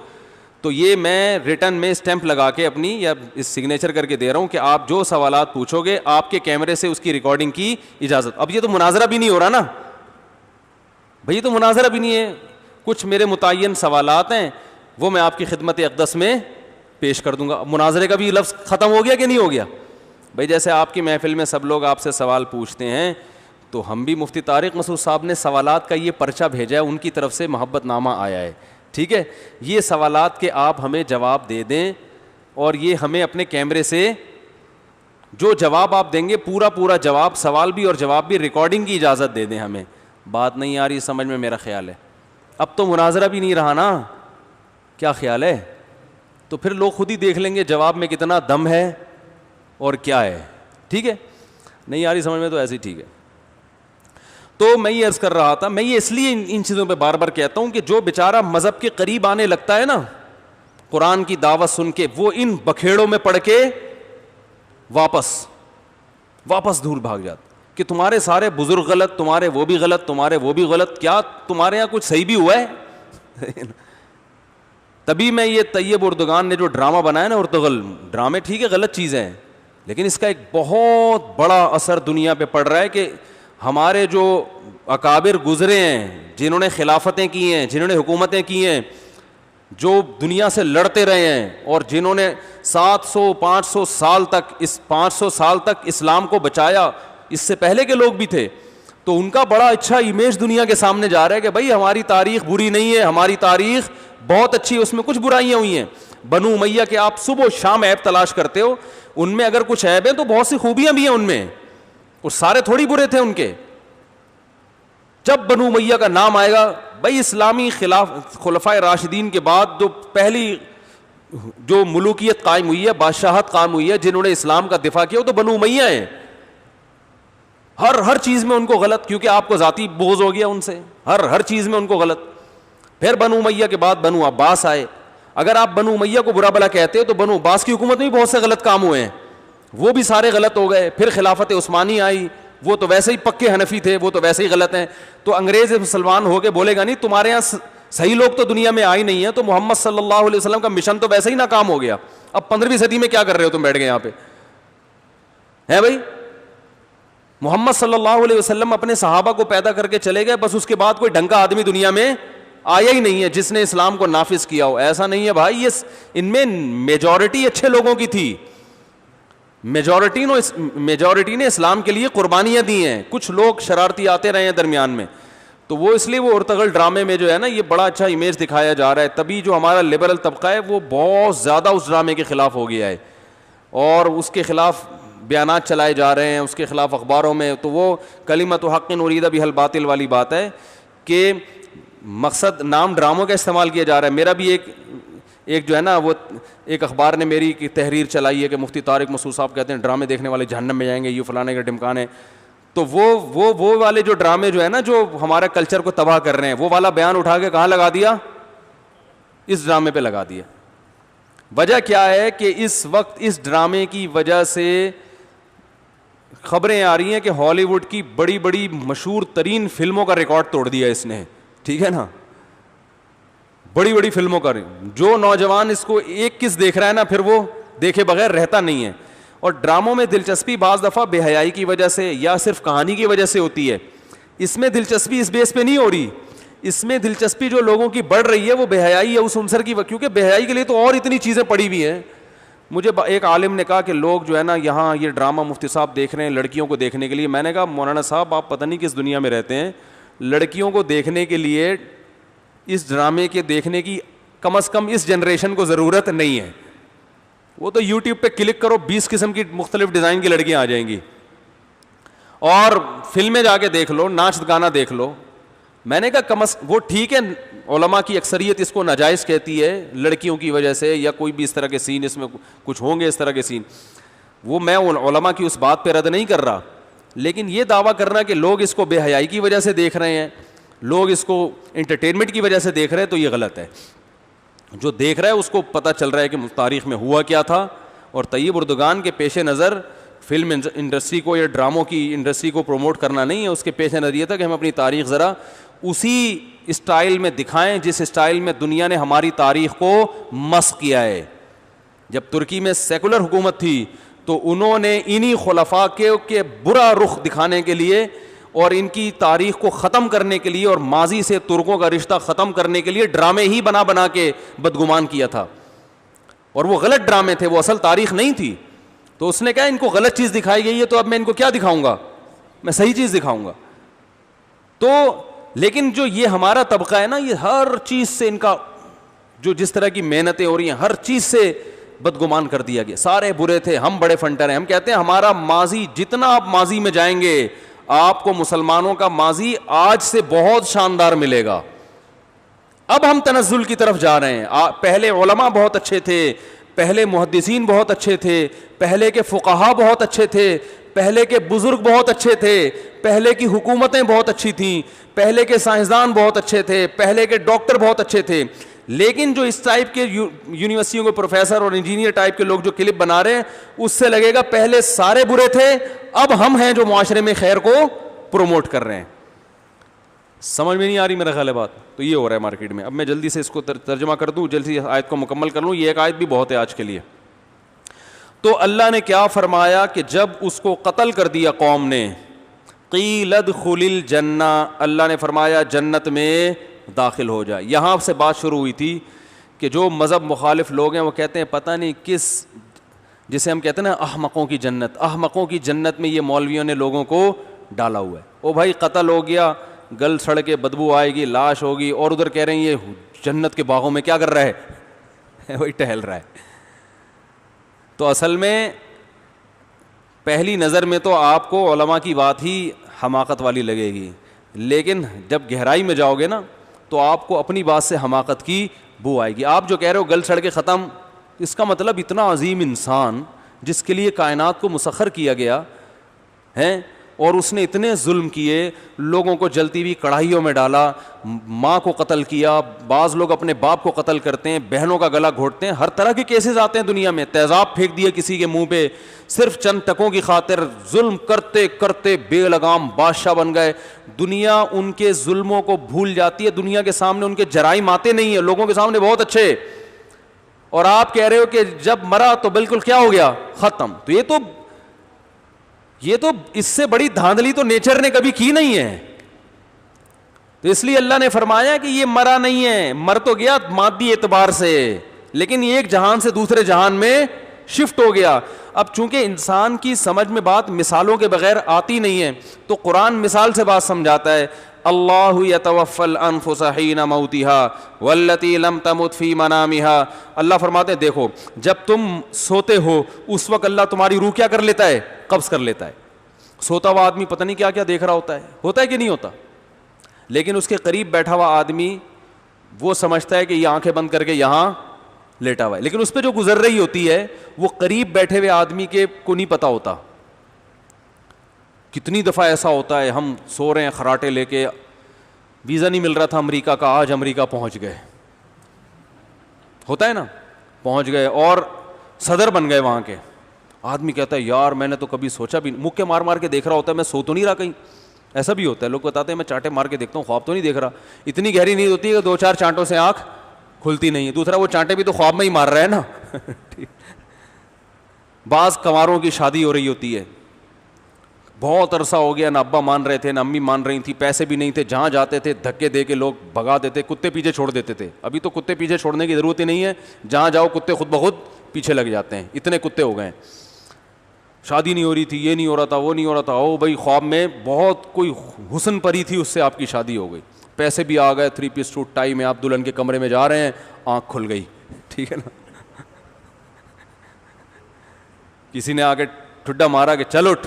تو یہ میں ریٹرن میں اسٹیمپ لگا کے اپنی یا اس سگنیچر کر کے دے رہا ہوں کہ آپ جو سوالات پوچھو گے آپ کے کیمرے سے اس کی ریکارڈنگ کی اجازت. اب یہ تو مناظرہ بھی نہیں ہو رہا نا بھائی, یہ تو مناظرہ بھی نہیں ہے. کچھ میرے متعین سوالات ہیں وہ میں آپ کی خدمت اقدس میں پیش کر دوں گا. مناظرے کا بھی لفظ ختم ہو گیا کہ نہیں ہو گیا بھائی. جیسے آپ کی محفل میں سب لوگ آپ سے سوال پوچھتے ہیں, تو ہم بھی مفتی طارق مسعود صاحب نے سوالات کا یہ پرچہ بھیجا ہے, ان کی طرف سے محبت نامہ آیا ہے, ٹھیک ہے. یہ سوالات کے آپ ہمیں جواب دے دیں, اور یہ ہمیں اپنے کیمرے سے جو جواب آپ دیں گے پورا جواب, سوال بھی اور جواب بھی, ریکارڈنگ کی اجازت دے دیں ہمیں. بات نہیں آ رہی سمجھ میں, میرا خیال ہے اب تو مناظرہ بھی نہیں رہا نا, کیا خیال ہے. تو پھر لوگ خود ہی دیکھ لیں گے جواب میں کتنا دم ہے اور کیا ہے, ٹھیک ہے. نہیں آ رہی سمجھ میں تو ایسے ہی ٹھیک ہے. تو میں یہ عرض کر رہا تھا, میں یہ اس لیے ان چیزوں پہ بار بار کہتا ہوں کہ جو بیچارہ مذہب کے قریب آنے لگتا ہے نا, قرآن کی دعوت سن کے, وہ ان بکھیڑوں میں پڑ کے واپس دور بھاگ جاتا کہ تمہارے سارے بزرگ غلط, تمہارے وہ بھی غلط, تمہارے وہ بھی غلط, کیا تمہارے یہاں کچھ صحیح بھی ہوا ہے؟ تبھی میں یہ طیب اردگان نے جو ڈرامہ بنایا نا, ارطغرل ڈرامے, ٹھیک ہے غلط چیزیں ہیں, لیکن اس کا ایک بہت بڑا اثر دنیا پہ پڑ رہا ہے کہ ہمارے جو اکابر گزرے ہیں, جنہوں نے خلافتیں کی ہیں, جنہوں نے حکومتیں کی ہیں, جو دنیا سے لڑتے رہے ہیں, اور جنہوں نے 500 سال تک اسلام کو بچایا, اس سے پہلے کے لوگ بھی تھے, تو ان کا بڑا اچھا امیج دنیا کے سامنے جا رہا ہے کہ بھائی ہماری تاریخ بری نہیں ہے, ہماری تاریخ بہت اچھی ہے, اس میں کچھ برائیاں ہوئی ہیں. بنو امیہ کے آپ صبح و شام عیب تلاش کرتے ہو, ان میں اگر کچھ عیب ہیں تو بہت سی خوبیاں بھی ہیں ان میں, اور سارے تھوڑی برے تھے ان کے. جب بنو امیہ کا نام آئے گا, بھائی اسلامی خلفائے راشدین کے بعد جو پہلی جو ملوکیت قائم ہوئی ہے, بادشاہت قائم ہوئی ہے, جنہوں نے اسلام کا دفاع کیا وہ تو بنو امیہ ہیں. ہر چیز میں ان کو غلط, کیونکہ آپ کو ذاتی بغض ہو گیا ان سے, ہر چیز میں ان کو غلط. پھر بنو امیہ کے بعد بنو عباس آئے. اگر آپ بنو امیہ کو برا بلا کہتے ہو تو بنو عباس کی حکومت میں بھی بہت سے غلط کام ہوئے ہیں, وہ بھی سارے غلط ہو گئے. پھر خلافت عثمانی آئی, وہ تو ویسے ہی پکے حنفی تھے, وہ تو ویسے ہی غلط ہیں. تو انگریز مسلمان ہو کے بولے گا نہیں تمہارے یہاں صحیح لوگ تو دنیا میں آئے نہیں ہیں, تو محمد صلی اللہ علیہ وسلم کا مشن تو ویسے ہی ناکام ہو گیا, اب 15ویں صدی میں کیا کر رہے ہو تم بیٹھ گئے یہاں پہ, ہے بھائی؟ محمد صلی اللہ علیہ وسلم اپنے صحابہ کو پیدا کر کے چلے گئے, بس اس کے بعد کوئی ڈھنگ کا آدمی دنیا میں آیا ہی نہیں ہے جس نے اسلام کو نافذ کیا ہو. ایسا نہیں ہے بھائی, یہ ان میں میجورٹی اچھے لوگوں کی تھی, میجورٹی نے اسلام کے لیے قربانیاں دی ہیں, کچھ لوگ شرارتی آتے رہے ہیں درمیان میں. تو وہ اس لیے وہ ارطغرل ڈرامے میں جو ہے نا یہ بڑا اچھا امیج دکھایا جا رہا ہے. تبھی جو ہمارا لبرل طبقہ ہے وہ بہت زیادہ اس ڈرامے کے خلاف ہو گیا ہے, اور اس کے خلاف بیانات چلائے جا رہے ہیں, اس کے خلاف اخباروں میں. تو وہ کلمۃ حق ارید بہ الباطل والی بات ہے کہ مقصد نام ڈراموں کا استعمال کیا جا رہا ہے. میرا بھی ایک جو ہے نا وہ ایک اخبار نے میری کی تحریر چلائی ہے کہ مفتی طارق مسعود صاحب کہتے ہیں ڈرامے دیکھنے والے جہنم میں جائیں گے, یہ فلانے کا ڈمکان ہے. تو وہ والے جو ڈرامے جو ہے نا جو ہمارا کلچر کو تباہ کر رہے ہیں, وہ والا بیان اٹھا کے کہاں لگا دیا؟ اس ڈرامے پہ لگا دیا. وجہ کیا ہے کہ اس وقت اس ڈرامے کی وجہ سے خبریں آ رہی ہیں کہ ہالی ووڈ کی بڑی بڑی مشہور ترین فلموں کا ریکارڈ توڑ دیا اس نے, ٹھیک ہے نا, بڑی بڑی فلموں کا. جو نوجوان اس کو ایک کس دیکھ رہا ہے نا, پھر وہ دیکھے بغیر رہتا نہیں ہے. اور ڈراموں میں دلچسپی بعض دفعہ بے حیائی کی وجہ سے یا صرف کہانی کی وجہ سے ہوتی ہے. اس میں دلچسپی اس بیس پہ نہیں ہو رہی, اس میں دلچسپی جو لوگوں کی بڑھ رہی ہے وہ بے حیائی ہے اس عنصر کی, کیونکہ بے حیائی کے لیے تو اور اتنی چیزیں پڑی ہوئی ہیں. مجھے ایک عالم نے کہا کہ لوگ جو ہے نا یہاں یہ ڈرامہ مفتی صاحب دیکھ رہے ہیں لڑکیوں کو دیکھنے کے لیے. میں نے کہا مولانا صاحب آپ پتہ نہیں کس دنیا میں رہتے ہیں, لڑکیوں کو دیکھنے کے لیے اس ڈرامے کے دیکھنے کی کم از کم اس جنریشن کو ضرورت نہیں ہے. وہ تو یوٹیوب پہ کلک کرو 20 قسم کی مختلف ڈیزائن کی لڑکیاں آ جائیں گی, اور فلمیں جا کے دیکھ لو, ناچ گانا دیکھ لو. میں نے کہا وہ ٹھیک ہے, علماء کی اکثریت اس کو ناجائز کہتی ہے لڑکیوں کی وجہ سے, یا کوئی بھی اس طرح کے سین اس میں کچھ ہوں گے اس طرح کے سین, وہ میں علماء کی اس بات پہ رد نہیں کر رہا. لیکن یہ دعویٰ کرنا کہ لوگ اس کو بے حیائی کی وجہ سے دیکھ رہے ہیں, لوگ اس کو انٹرٹینمنٹ کی وجہ سے دیکھ رہے ہیں, تو یہ غلط ہے. جو دیکھ رہا ہے اس کو پتہ چل رہا ہے کہ تاریخ میں ہوا کیا تھا. اور طیب اردگان کے پیش نظر فلم انڈسٹری کو یا ڈراموں کی انڈسٹری کو پروموٹ کرنا نہیں ہے, اس کے پیش نظر یہ تھا کہ ہم اپنی تاریخ ذرا اسی اسٹائل میں دکھائیں جس اسٹائل میں دنیا نے ہماری تاریخ کو مسخ کیا ہے. جب ترکی میں سیکولر حکومت تھی تو انہوں نے انہی خلفاء کے برا رخ دکھانے کے لیے اور ان کی تاریخ کو ختم کرنے کے لیے اور ماضی سے ترکوں کا رشتہ ختم کرنے کے لیے ڈرامے ہی بنا کے بدگمان کیا تھا. اور وہ غلط ڈرامے تھے, وہ اصل تاریخ نہیں تھی. تو اس نے کہا ان کو غلط چیز دکھائی گئی ہے, تو اب میں ان کو کیا دکھاؤں گا, میں صحیح چیز دکھاؤں گا. تو لیکن جو یہ ہمارا طبقہ ہے نا, یہ ہر چیز سے ان کا جو جس طرح کی محنتیں ہو رہی ہیں ہر چیز سے بدگمان کر دیا گیا. سارے برے تھے, ہم بڑے فنٹر ہیں. ہم کہتے ہیں ہمارا ماضی, جتنا آپ ماضی میں جائیں گے آپ کو مسلمانوں کا ماضی آج سے بہت شاندار ملے گا. اب ہم تنزل کی طرف جا رہے ہیں. پہلے علماء بہت اچھے تھے, پہلے محدثین بہت اچھے تھے, پہلے کے فقہا بہت اچھے تھے, پہلے کے بزرگ بہت اچھے تھے, پہلے کی حکومتیں بہت اچھی تھیں, پہلے کے سائنسدان بہت اچھے تھے, پہلے کے ڈاکٹر بہت اچھے تھے, لیکن جو اس ٹائپ کے یونیورسٹیوں کے پروفیسر اور انجینئر ٹائپ کے لوگ جو کلپ بنا رہے ہیں, اس سے لگے گا پہلے سارے برے تھے, اب ہم ہیں جو معاشرے میں خیر کو پروموٹ کر رہے ہیں. سمجھ میں نہیں آ رہی میرا خیال ہے بات. تو یہ ہو رہا ہے مارکیٹ میں. اب میں جلدی سے اس کو ترجمہ کر دوں, جلدی آیت کو مکمل کر لوں, یہ ایک آیت بھی بہت ہے آج کے لیے. تو اللہ نے کیا فرمایا کہ جب اس کو قتل کر دیا قوم نے, قیل ادخل الجنہ, اللہ نے فرمایا جنت میں داخل ہو جائے. یہاں سے بات شروع ہوئی تھی کہ جو مذہب مخالف لوگ ہیں وہ کہتے ہیں پتہ نہیں کس, جسے ہم کہتے ہیں نا احمقوں کی جنت, احمقوں کی جنت میں یہ مولویوں نے لوگوں کو ڈالا ہوا ہے. او بھائی قتل ہو گیا, گل سڑ کے بدبو آئے گی, لاش ہوگی, اور ادھر کہہ رہے ہیں یہ جنت کے باغوں میں کیا کر رہا ہے, وہی ٹہل رہا ہے. تو اصل میں پہلی نظر میں تو آپ کو علماء کی بات ہی حماقت والی لگے گی, لیکن جب گہرائی میں جاؤ گے نا تو آپ کو اپنی بات سے حماقت کی بو آئے گی. آپ جو کہہ رہے ہو گل سڑ کے ختم, اس کا مطلب اتنا عظیم انسان جس کے لیے کائنات کو مسخر کیا گیا ہے, اور اس نے اتنے ظلم کیے, لوگوں کو جلتی ہوئی کڑھائیوں میں ڈالا, ماں کو قتل کیا, بعض لوگ اپنے باپ کو قتل کرتے ہیں, بہنوں کا گلا گھونٹتے ہیں, ہر طرح کے کیسز آتے ہیں دنیا میں, تیزاب پھینک دیے کسی کے منہ پہ صرف چند ٹکوں کی خاطر, ظلم کرتے کرتے بے لگام بادشاہ بن گئے. دنیا ان کے ظلموں کو بھول جاتی ہے, دنیا کے سامنے ان کے جرائم آتے نہیں ہیں, لوگوں کے سامنے بہت اچھے, اور آپ کہہ رہے ہو کہ جب مرا تو بالکل کیا ہو گیا, ختم. تو یہ تو اس سے بڑی دھاندلی تو نیچر نے کبھی کی نہیں ہے. تو اس لیے اللہ نے فرمایا کہ یہ مرا نہیں ہے, مر تو گیا مادی اعتبار سے, لیکن یہ ایک جہان سے دوسرے جہان میں شفٹ ہو گیا. اب چونکہ انسان کی سمجھ میں بات مثالوں کے بغیر آتی نہیں ہے, تو قرآن مثال سے بات سمجھاتا ہے. اللہ یتوفی الانفس حین موتها والتی لم تمت فی منامها, اللہ فرماتے ہیں دیکھو جب تم سوتے ہو اس وقت اللہ تمہاری روح کیا کر لیتا ہے, قبض کر لیتا ہے. سوتا ہوا آدمی پتہ نہیں کیا کیا دیکھ رہا ہوتا ہے کہ نہیں ہوتا, لیکن اس کے قریب بیٹھا ہوا آدمی وہ سمجھتا ہے کہ یہ آنکھیں بند کر کے یہاں لیٹا ہوا ہے, لیکن اس پہ جو گزر رہی ہوتی ہے وہ قریب بیٹھے ہوئے آدمی کے کو نہیں پتا ہوتا. کتنی دفعہ ایسا ہوتا ہے, ہم سو رہے ہیں خراٹے لے کے, ویزا نہیں مل رہا تھا امریکہ کا, آج امریکہ پہنچ گئے, ہوتا ہے نا, پہنچ گئے اور صدر بن گئے وہاں کے. آدمی کہتا ہے یار میں نے تو کبھی سوچا بھی, مکے مار مار کے دیکھ رہا ہوتا ہے, میں سو تو نہیں رہا کہیں, ایسا بھی ہوتا ہے. لوگ بتاتے ہیں میں چانٹے مار کے دیکھتا ہوں, خواب تو نہیں دیکھ رہا. اتنی گہری نیند ہوتی ہے کہ 2-4 چانٹوں سے آنکھ کھلتی نہیں ہے. دوسرا وہ چانٹے بھی تو خواب میں ہی مار رہا ہے نا. بعض کنواروں کی شادی ہو رہی ہوتی ہے, بہت عرصہ ہو گیا, نہ ابا مان رہے تھے نہ امی مان رہی تھی, پیسے بھی نہیں تھے, جہاں جاتے تھے دھکے دے کے لوگ بھگا دیتے, کتے پیچھے چھوڑ دیتے تھے. ابھی تو کتے پیچھے چھوڑنے کی ضرورت ہی نہیں ہے, جہاں جاؤ کتے خود بخود پیچھے لگ جاتے ہیں, اتنے کتے ہو گئے. شادی نہیں ہو رہی تھی, یہ نہیں ہو رہا تھا, وہ نہیں ہو رہا تھا, او بھائی خواب میں بہت کوئی حسن پری تھی, اس سے آپ کی شادی ہو گئی, پیسے بھی آ گئے, 3 پیس سوٹ ٹائی میں آپ دلہن کے کمرے میں جا رہے ہیں, آنکھ کھل گئی. ٹھیک ہے نا, کسی نے آ کے ٹھڈا مارا کہ چل اٹھ,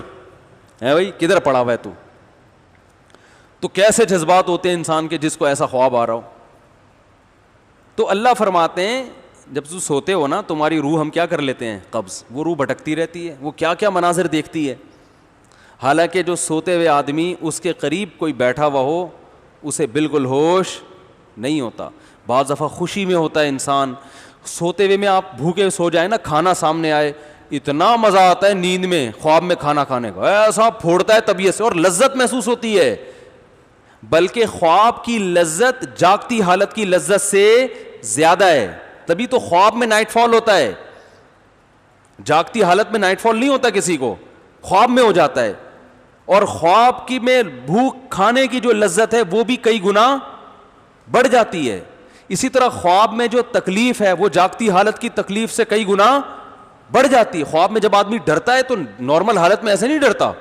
ہے بھائی کدھر پڑا ہوا ہے تو. تو کیسے جذبات ہوتے ہیں انسان کے جس کو ایسا خواب آ رہا ہو. تو اللہ فرماتے ہیں جب تم سوتے ہو نا تمہاری روح ہم کیا کر لیتے ہیں, قبض. وہ روح بھٹکتی رہتی ہے, وہ کیا کیا مناظر دیکھتی ہے. حالانکہ جو سوتے ہوئے آدمی اس کے قریب کوئی بیٹھا ہوا ہو اسے بالکل ہوش نہیں ہوتا. بعض دفعہ خوشی میں ہوتا ہے انسان, سوتے ہوئے میں آپ بھوکے سو جائیں نا, کھانا سامنے آئے, اتنا مزہ آتا ہے نیند میں خواب میں کھانا کھانے کا, ایسا پھوڑتا ہے طبیعت سے اور لذت محسوس ہوتی ہے. بلکہ خواب کی لذت جاگتی حالت کی لذت سے زیادہ ہے, تبھی تو خواب میں نائٹ فال ہوتا ہے. جاگتی حالت میں نائٹ فال نہیں ہوتا کسی کو, خواب میں ہو جاتا ہے. اور خواب کی میں بھوک کھانے کی جو لذت ہے وہ بھی کئی گنا بڑھ جاتی ہے. اسی طرح خواب میں جو تکلیف ہے وہ جاگتی حالت کی تکلیف سے کئی گنا بڑھ جاتی ہے. خواب میں جب آدمی ڈرتا ہے تو نارمل حالت میں ایسے نہیں ڈرتا.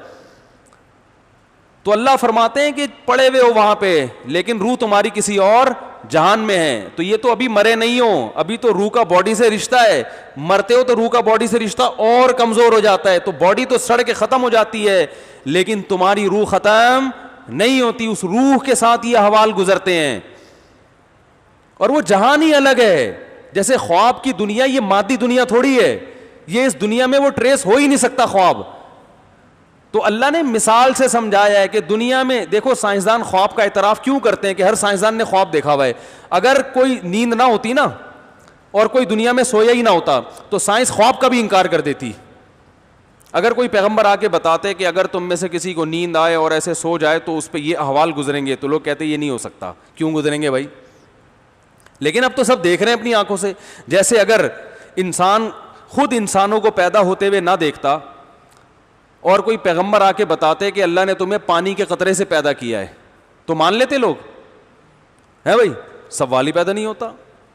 تو اللہ فرماتے ہیں کہ پڑے ہوئے ہو وہاں پہ لیکن روح تمہاری کسی اور جہان میں ہے. تو یہ تو ابھی مرے نہیں ہو, ابھی تو روح کا باڈی سے رشتہ ہے. مرتے ہو تو روح کا باڈی سے رشتہ اور کمزور ہو جاتا ہے. تو باڈی تو سڑ کے ختم ہو جاتی ہے لیکن تمہاری روح ختم نہیں ہوتی, اس روح کے ساتھ یہ احوال گزرتے ہیں. اور وہ جہان ہی الگ ہے. جیسے خواب کی دنیا یہ مادی دنیا تھوڑی ہے, یہ اس دنیا میں وہ ٹریس ہو ہی نہیں سکتا خواب. تو اللہ نے مثال سے سمجھایا ہے کہ دنیا میں دیکھو سائنسدان خواب کا اعتراف کیوں کرتے ہیں کہ ہر سائنسدان نے خواب دیکھا ہوا ہے. اگر کوئی نیند نہ ہوتی نا اور کوئی دنیا میں سویا ہی نہ ہوتا تو سائنس خواب کا بھی انکار کر دیتی. اگر کوئی پیغمبر آ کے بتاتے کہ اگر تم میں سے کسی کو نیند آئے اور ایسے سو جائے تو اس پہ یہ احوال گزریں گے, تو لوگ کہتے یہ نہیں ہو سکتا. کیوں گزریں گے بھائی؟ لیکن اب تو سب دیکھ رہے ہیں اپنی آنکھوں سے. جیسے اگر انسان خود انسانوں کو پیدا ہوتے ہوئے نہ دیکھتا اور کوئی پیغمبر آ کے بتاتے کہ اللہ نے تمہیں پانی کے قطرے سے پیدا کیا ہے, تو مان لیتے لوگ؟ ہے بھائی, سوال ہی پیدا نہیں ہوتا.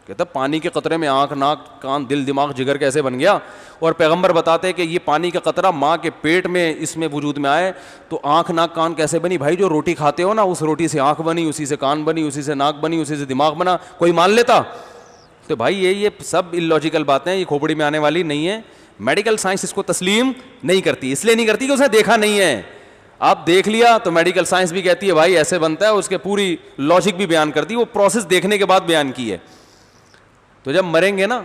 کہتا پانی کے قطرے میں آنکھ, ناک, کان, دل, دماغ, جگر کیسے بن گیا؟ اور پیغمبر بتاتے کہ یہ پانی کا قطرہ ماں کے پیٹ میں اس میں وجود میں آئے تو آنکھ, ناک, کان کیسے بنی؟ بھائی جو روٹی کھاتے ہو نا اس روٹی سے آنکھ بنی, اسی سے کان بنی, اسی سے ناک بنی, اسی سے دماغ بنا. کوئی مان لیتا؟ تو بھائی یہ سب illogical باتیں, یہ کھوپڑی میں آنے والی نہیں ہے. میڈیکل سائنس اس کو تسلیم نہیں کرتی. اس لیے نہیں کرتی کہ اس نے دیکھا نہیں ہے. آپ دیکھ لیا تو میڈیکل سائنس بھی کہتی ہے بھائی ایسے بنتا ہے, اس کے پوری لاجک بھی بیان کرتی ہے, وہ پروسیس دیکھنے کے بعد بیان کی ہے. تو جب مریں گے نا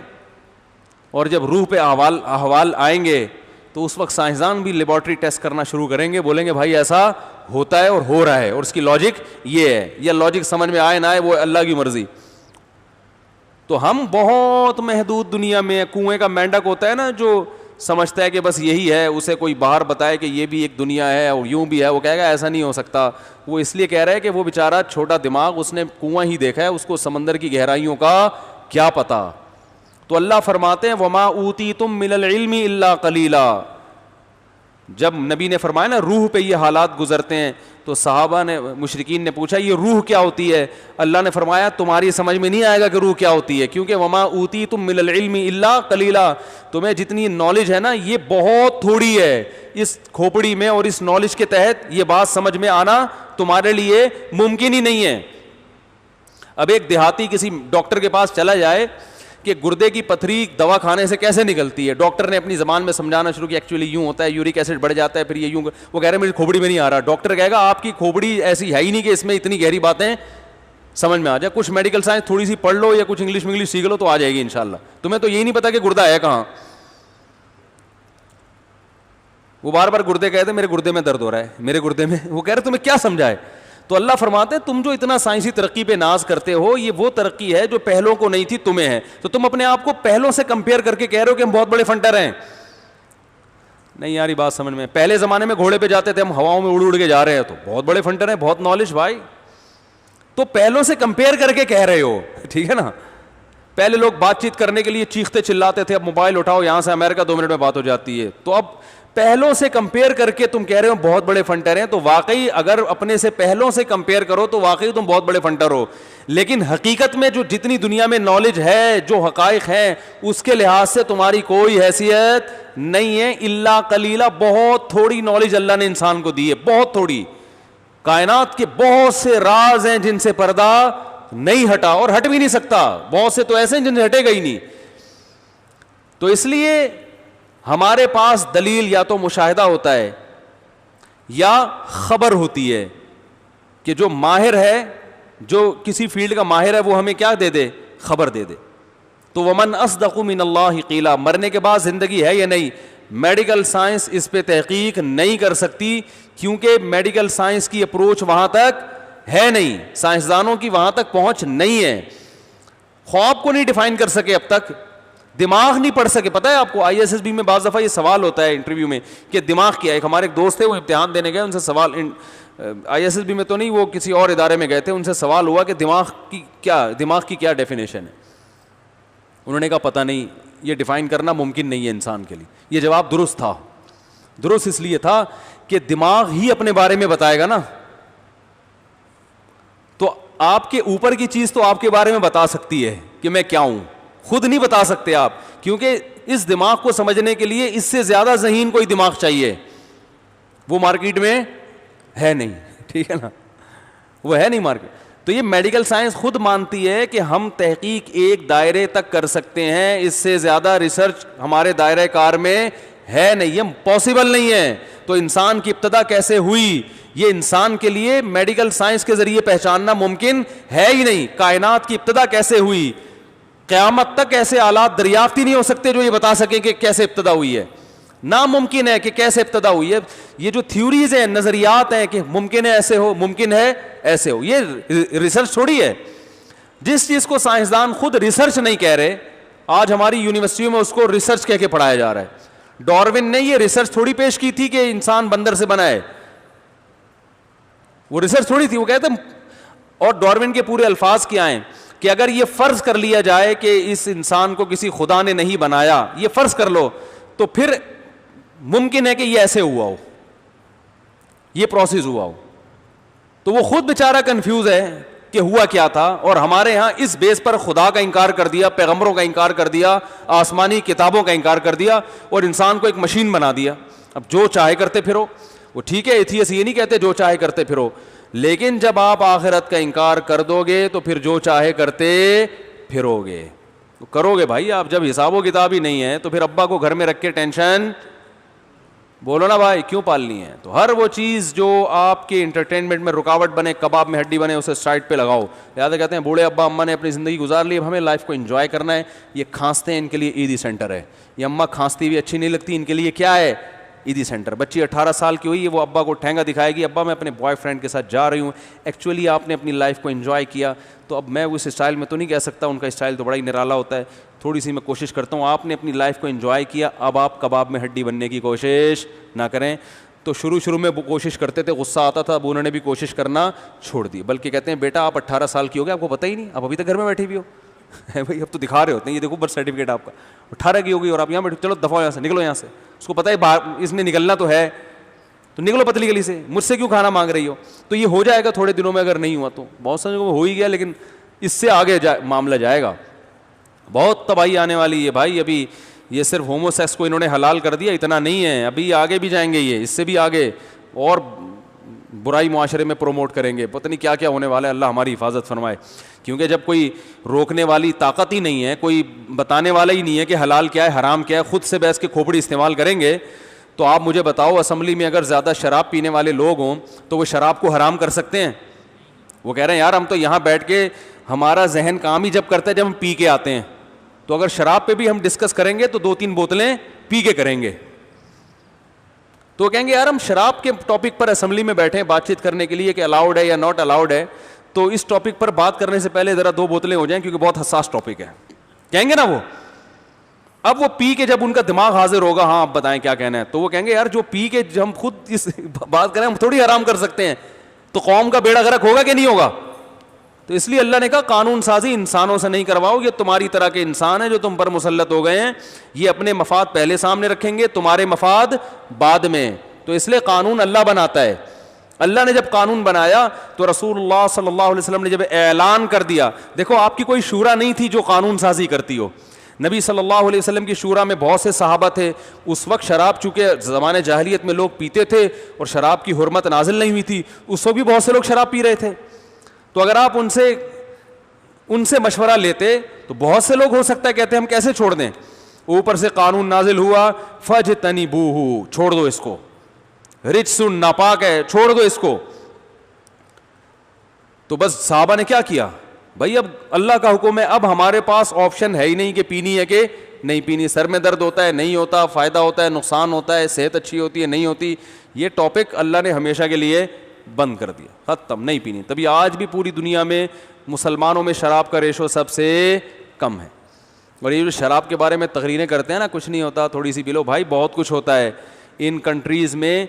اور جب روح پہ احوال آئیں گے تو اس وقت سائنسدان بھی لیبارٹری ٹیسٹ کرنا شروع کریں گے, بولیں گے بھائی ایسا ہوتا ہے اور ہو رہا ہے اور اس کی لاجک یہ ہے, یا لاجک سمجھ میں آئے نہ آئے وہ اللہ کی مرضی. تو ہم بہت محدود دنیا میں, کنویں کا مینڈک ہوتا ہے نا جو سمجھتا ہے کہ بس یہی ہے, اسے کوئی باہر بتائے کہ یہ بھی ایک دنیا ہے اور یوں بھی ہے, وہ کہے گا ایسا نہیں ہو سکتا. وہ اس لیے کہہ رہا ہے کہ وہ بیچارہ چھوٹا دماغ, اس نے کنواں ہی دیکھا ہے, اس کو سمندر کی گہرائیوں کا کیا پتا. تو اللہ فرماتے ہیں وما اوتیتم من العلم الا قلیلا. جب نبی نے فرمایا نا روح پہ یہ حالات گزرتے ہیں تو صحابہ نے, مشرکین نے پوچھا یہ روح کیا ہوتی ہے؟ اللہ نے فرمایا تمہاری سمجھ میں نہیں آئے گا کہ روح کیا ہوتی ہے, کیونکہ وما اوتیتم من العلم الا قلیلا, تمہیں جتنی نالج ہے نا یہ بہت تھوڑی ہے. اس کھوپڑی میں اور اس نالج کے تحت یہ بات سمجھ میں آنا تمہارے لیے ممکن ہی نہیں ہے. اب ایک دیہاتی کسی ڈاکٹر کے پاس چلا جائے کہ گردے کی پتھری دوا کھانے سے کیسے نکلتی ہے, ڈاکٹر نے اپنی زبان میں سمجھانا شروع کیا ایکچولی یوں ہوتا ہے, یورک ایسڈ بڑھ جاتا ہے, پھر یہ یوں, وہ کہہ رہے ہیں میری کھوپڑی میں نہیں آ رہا. ڈاکٹر کہے گا آپ کی کھوپڑی ایسی ہے ہی نہیں کہ اس میں اتنی گہری باتیں سمجھ میں آ جائے. کچھ میڈیکل سائنس تھوڑی سی پڑھ لو یا کچھ انگلش سیکھ لو تو آ جائے گی انشاءاللہ. تمہیں تو یہی نہیں پتا کہ گردہ ہے کہاں. وہ بار بار گردے کہتے ہیں میرے گردے میں درد ہو رہا ہے, میرے گردے میں, وہ کہہ رہے تمہیں کیا سمجھائے. تو اللہ فرماتے ہیں تم جو اتنا سائنسی ترقی پہ ناز کرتے ہو یہ وہ ترقی ہے جو پہلوں کو نہیں تھی تمہیں ہے. تو تم اپنے آپ کو پہلوں سے کمپیئر کر کے کہہ رہے ہو کہ ہم بہت بڑے فنٹر ہیں. نہیں یار یہ بات سمجھ میں, پہلے زمانے میں گھوڑے پہ جاتے تھے ہم, ہواؤں میں اڑ کے جا رہے ہیں تو بہت بڑے فنٹر ہیں, بہت نالج بھائی. تو پہلوں سے کمپیئر کر کے کہہ رہے ہو, ٹھیک ہے نا. پہلے لوگ بات چیت کرنے کے لیے چیختے چلاتے تھے, اب موبائل اٹھاؤ یہاں سے امریکہ 2 منٹ میں بات ہو جاتی ہے. تو اب پہلوں سے کمپیئر کر کے تم کہہ رہے ہو بہت بڑے فنٹر ہیں, تو واقعی اگر اپنے سے پہلوں سے کمپیئر کرو تو واقعی تم بہت بڑے فنٹر ہو. لیکن حقیقت میں جو جتنی دنیا میں نالج ہے, جو حقائق ہیں, اس کے لحاظ سے تمہاری کوئی حیثیت نہیں ہے. الا قلیلا, بہت تھوڑی نالج اللہ نے انسان کو دی ہے, بہت تھوڑی. کائنات کے بہت سے راز ہیں جن سے پردہ نہیں ہٹا اور ہٹ بھی نہیں سکتا, بہت سے تو ایسے ہیں جن سے ہٹے گا ہی نہیں. تو اس لیے ہمارے پاس دلیل یا تو مشاہدہ ہوتا ہے یا خبر ہوتی ہے کہ جو ماہر ہے, جو کسی فیلڈ کا ماہر ہے, وہ ہمیں کیا دے دے, خبر دے دے. تو ومن اصدق من اللہ قیلا, مرنے کے بعد زندگی ہے یا نہیں, میڈیکل سائنس اس پہ تحقیق نہیں کر سکتی کیونکہ میڈیکل سائنس کی اپروچ وہاں تک ہے نہیں, سائنسدانوں کی وہاں تک پہنچ نہیں ہے. خواب کو نہیں ڈیفائن کر سکے اب تک, دماغ نہیں پڑھ سکے. پتہ ہے آپ کو ISSB میں بعض دفعہ یہ سوال ہوتا ہے انٹرویو میں کہ دماغ کیا ہے. ایک ہمارے ایک دوست تھے, وہ امتحان دینے گئے, ان سے سوال, ISSB میں تو نہیں, وہ کسی اور ادارے میں گئے تھے, ان سے سوال ہوا کہ دماغ کی کیا ڈیفینیشن ہے. انہوں نے کہا پتہ نہیں, یہ ڈیفائن کرنا ممکن نہیں ہے انسان کے لیے. یہ جواب درست تھا. درست اس لیے تھا کہ دماغ ہی اپنے بارے میں بتائے گا نا. تو آپ کے اوپر کی چیز تو آپ کے بارے میں بتا سکتی ہے کہ میں کیا ہوں, خود نہیں بتا سکتے آپ, کیونکہ اس دماغ کو سمجھنے کے لیے اس سے زیادہ ذہین کوئی دماغ چاہیے, وہ مارکیٹ میں ہے نہیں, ٹھیک ہے نا, وہ ہے نہیں مارکیٹ. تو یہ میڈیکل سائنس خود مانتی ہے کہ ہم تحقیق ایک دائرے تک کر سکتے ہیں, اس سے زیادہ ریسرچ ہمارے دائرہ کار میں ہے نہیں, یہ پاسبل نہیں ہے. تو انسان کی ابتدا کیسے ہوئی, یہ انسان کے لیے میڈیکل سائنس کے ذریعے پہچاننا ممکن ہے ہی نہیں. کائنات کی ابتدا کیسے ہوئی, قیامت تک ایسے آلات دریافت ہی نہیں ہو سکتے جو یہ بتا سکیں کہ کیسے ابتدا ہوئی ہے. ناممکن ہے کہ کیسے ابتدا ہوئی ہے. یہ جو تھیوریز ہیں, نظریات ہیں کہ ممکن ہے ایسے ہو, ممکن ہے ایسے ہو, یہ ریسرچ تھوڑی ہے. جس چیز کو سائنسدان خود ریسرچ نہیں کہہ رہے, آج ہماری یونیورسٹیوں میں اس کو ریسرچ کہہ کے پڑھایا جا رہا ہے. ڈارون نے یہ ریسرچ تھوڑی پیش کی تھی کہ انسان بندر سے بنا ہے, وہ ریسرچ تھوڑی تھی. وہ کہتے ہیں, اور ڈارون کے پورے الفاظ کیا ہیں کہ اگر یہ فرض کر لیا جائے کہ اس انسان کو کسی خدا نے نہیں بنایا, یہ فرض کر لو, تو پھر ممکن ہے کہ یہ ایسے ہوا ہو, یہ پروسیس ہوا ہو. تو وہ خود بیچارہ کنفیوز ہے کہ ہوا کیا تھا. اور ہمارے ہاں اس بیس پر خدا کا انکار کر دیا, پیغمبروں کا انکار کر دیا, آسمانی کتابوں کا انکار کر دیا, اور انسان کو ایک مشین بنا دیا. اب جو چاہے کرتے پھرو. وہ ٹھیک ہے, ایتھیسٹ یہ نہیں کہتے جو چاہے کرتے پھرو, لیکن جب آپ آخرت کا انکار کر دو گے تو پھر جو چاہے کرتے پھرو گے. کرو گے بھائی آپ, جب حساب و کتاب ہی نہیں ہے تو پھر ابا کو گھر میں رکھ کے ٹینشن, بولو نا بھائی, کیوں پالنی ہے؟ تو ہر وہ چیز جو آپ کے انٹرٹینمنٹ میں رکاوٹ بنے, کباب میں ہڈی بنے, اسے سائڈ پہ لگاؤ. لہٰذا کہتے ہیں بوڑھے ابا اماں نے اپنی زندگی گزار لی, اب ہمیں لائف کو انجوائے کرنا ہے. یہ کھانستے ہیں, ان کے لیے عیدی سینٹر ہے. یہ اماں کھانستی ہوئی اچھی نہیں لگتی, ان کے لیے کیا ہے؟ عیدی سینٹر. بچی 18 سال کی ہوئی ہے, وہ ابا کو ٹھینگا دکھائے گی, ابا میں اپنے بوائے فرینڈ کے ساتھ جا رہی ہوں. ایکچولی آپ نے اپنی لائف کو انجوائے کیا, تو اب میں اس اسٹائل میں تو نہیں کہہ سکتا, ان کا اسٹائل تو بڑا ہی نرالا ہوتا ہے, تھوڑی سی میں کوشش کرتا ہوں. آپ نے اپنی لائف کو انجوائے کیا, اب آپ کباب میں ہڈی بننے کی کوشش نہ کریں. تو شروع میں وہ کوشش کرتے تھے, غصہ آتا تھا, اب انہوں نے بھی کوشش کرنا چھوڑ دی. بلکہ کہتے ہیں بیٹا آپ 18 سال کی ہو گئے, آپ کو پتہ ہی نہیں, آپ ابھی تک گھر میں بیٹھی ہوئی ہو. بھائی اب تو دکھا رہے ہوتے ہیں, یہ دیکھو برتھ سرٹیفکیٹ آپ کا 18 کی ہوگی اور آپ یہاں بیٹھے, چلو دفعہ یہاں سے نکلو یہاں سے. اس کو پتہ ہے باہر اس نے نکلنا تو ہے, تو نکلو پتلی گلی سے, مجھ سے کیوں کھانا مانگ رہی ہو. تو یہ ہو جائے گا تھوڑے دنوں میں, اگر نہیں ہوا تو بہت سارے کو ہو ہی گیا, لیکن اس سے آگے معاملہ جائے گا. بہت تباہی آنے والی ہے بھائی. ابھی یہ صرف ہومو سیکس کو انہوں نے حلال کر دیا, اتنا نہیں ہے, ابھی آگے بھی جائیں گے, یہ اس سے بھی آگے اور برائی معاشرے میں پروموٹ کریں گے. پتہ نہیں کیا کیا ہونے والا ہے, اللہ ہماری حفاظت فرمائے. کیونکہ جب کوئی روکنے والی طاقت ہی نہیں ہے, کوئی بتانے والا ہی نہیں ہے کہ حلال کیا ہے حرام کیا ہے, خود سے بحث کے کھوپڑی استعمال کریں گے. تو آپ مجھے بتاؤ, اسمبلی میں اگر زیادہ شراب پینے والے لوگ ہوں تو وہ شراب کو حرام کر سکتے ہیں؟ وہ کہہ رہے ہیں یار ہم تو یہاں بیٹھ کے, ہمارا ذہن کام ہی جب کرتا ہے جب ہم پی کے آتے ہیں, تو اگر شراب پہ بھی ہم ڈسکس کریں گے تو 2-3 بوتلیں پی کے کریں گے. تو وہ کہیں گے یار ہم شراب کے ٹاپک پر اسمبلی میں بیٹھے ہیں بات چیت کرنے کے لیے کہ الاؤڈ ہے یا ناٹ الاؤڈ ہے, تو اس ٹاپک پر بات کرنے سے پہلے ذرا 2 بوتلیں ہو جائیں, کیونکہ بہت حساس ٹاپک ہے, کہیں گے نا وہ. اب وہ پی کے جب ان کا دماغ حاضر ہوگا, ہاں آپ بتائیں کیا کہنا ہے, تو وہ کہیں گے یار جو پی کے ہم خود اس بات کریں, ہم تھوڑی حرام کر سکتے ہیں, تو قوم کا بیڑا غرق ہوگا کہ نہیں ہوگا. تو اس لیے اللہ نے کہا قانون سازی انسانوں سے نہیں کرواؤ, یہ تمہاری طرح کے انسان ہیں جو تم پر مسلط ہو گئے ہیں, یہ اپنے مفاد پہلے سامنے رکھیں گے, تمہارے مفاد بعد میں. تو اس لیے قانون اللہ بناتا ہے. اللہ نے جب قانون بنایا تو رسول اللہ صلی اللہ علیہ وسلم نے جب اعلان کر دیا, دیکھو آپ کی کوئی شورا نہیں تھی جو قانون سازی کرتی ہو. نبی صلی اللہ علیہ وسلم کی شورا میں بہت سے صحابہ تھے. اس وقت شراب چونکہ زمانے جاہلیت میں لوگ پیتے تھے اور شراب کی حرمت نازل نہیں ہوئی تھی, اس وقت بھی بہت سے لوگ شراب پی رہے تھے. تو اگر آپ ان سے مشورہ لیتے تو بہت سے لوگ ہو سکتا ہے کہتے ہم کیسے چھوڑ دیں. اوپر سے قانون نازل ہوا فجتنبوہ, چھوڑ دو اس کو, رجس ناپاک ہے, چھوڑ دو اس کو. تو بس صحابہ نے کیا کیا, بھائی اب اللہ کا حکم ہے, اب ہمارے پاس آپشن ہے ہی نہیں کہ پینی ہے کہ نہیں پینی. سر میں درد ہوتا ہے نہیں ہوتا, فائدہ ہوتا ہے نقصان ہوتا ہے, صحت اچھی ہوتی ہے نہیں ہوتی, یہ ٹاپک اللہ نے ہمیشہ کے لیے بند کر دیا, ختم, نہیں پینی. تبھی آج بھی پوری دنیا میں مسلمانوں میں شراب کا ریشو سب سے کم ہے. اور یہ جو شراب کے بارے میں تقریریں کرتے ہیں نا, کچھ نہیں ہوتا تھوڑی سی پی لو, بھائی بہت کچھ ہوتا ہے. ان کنٹریز میں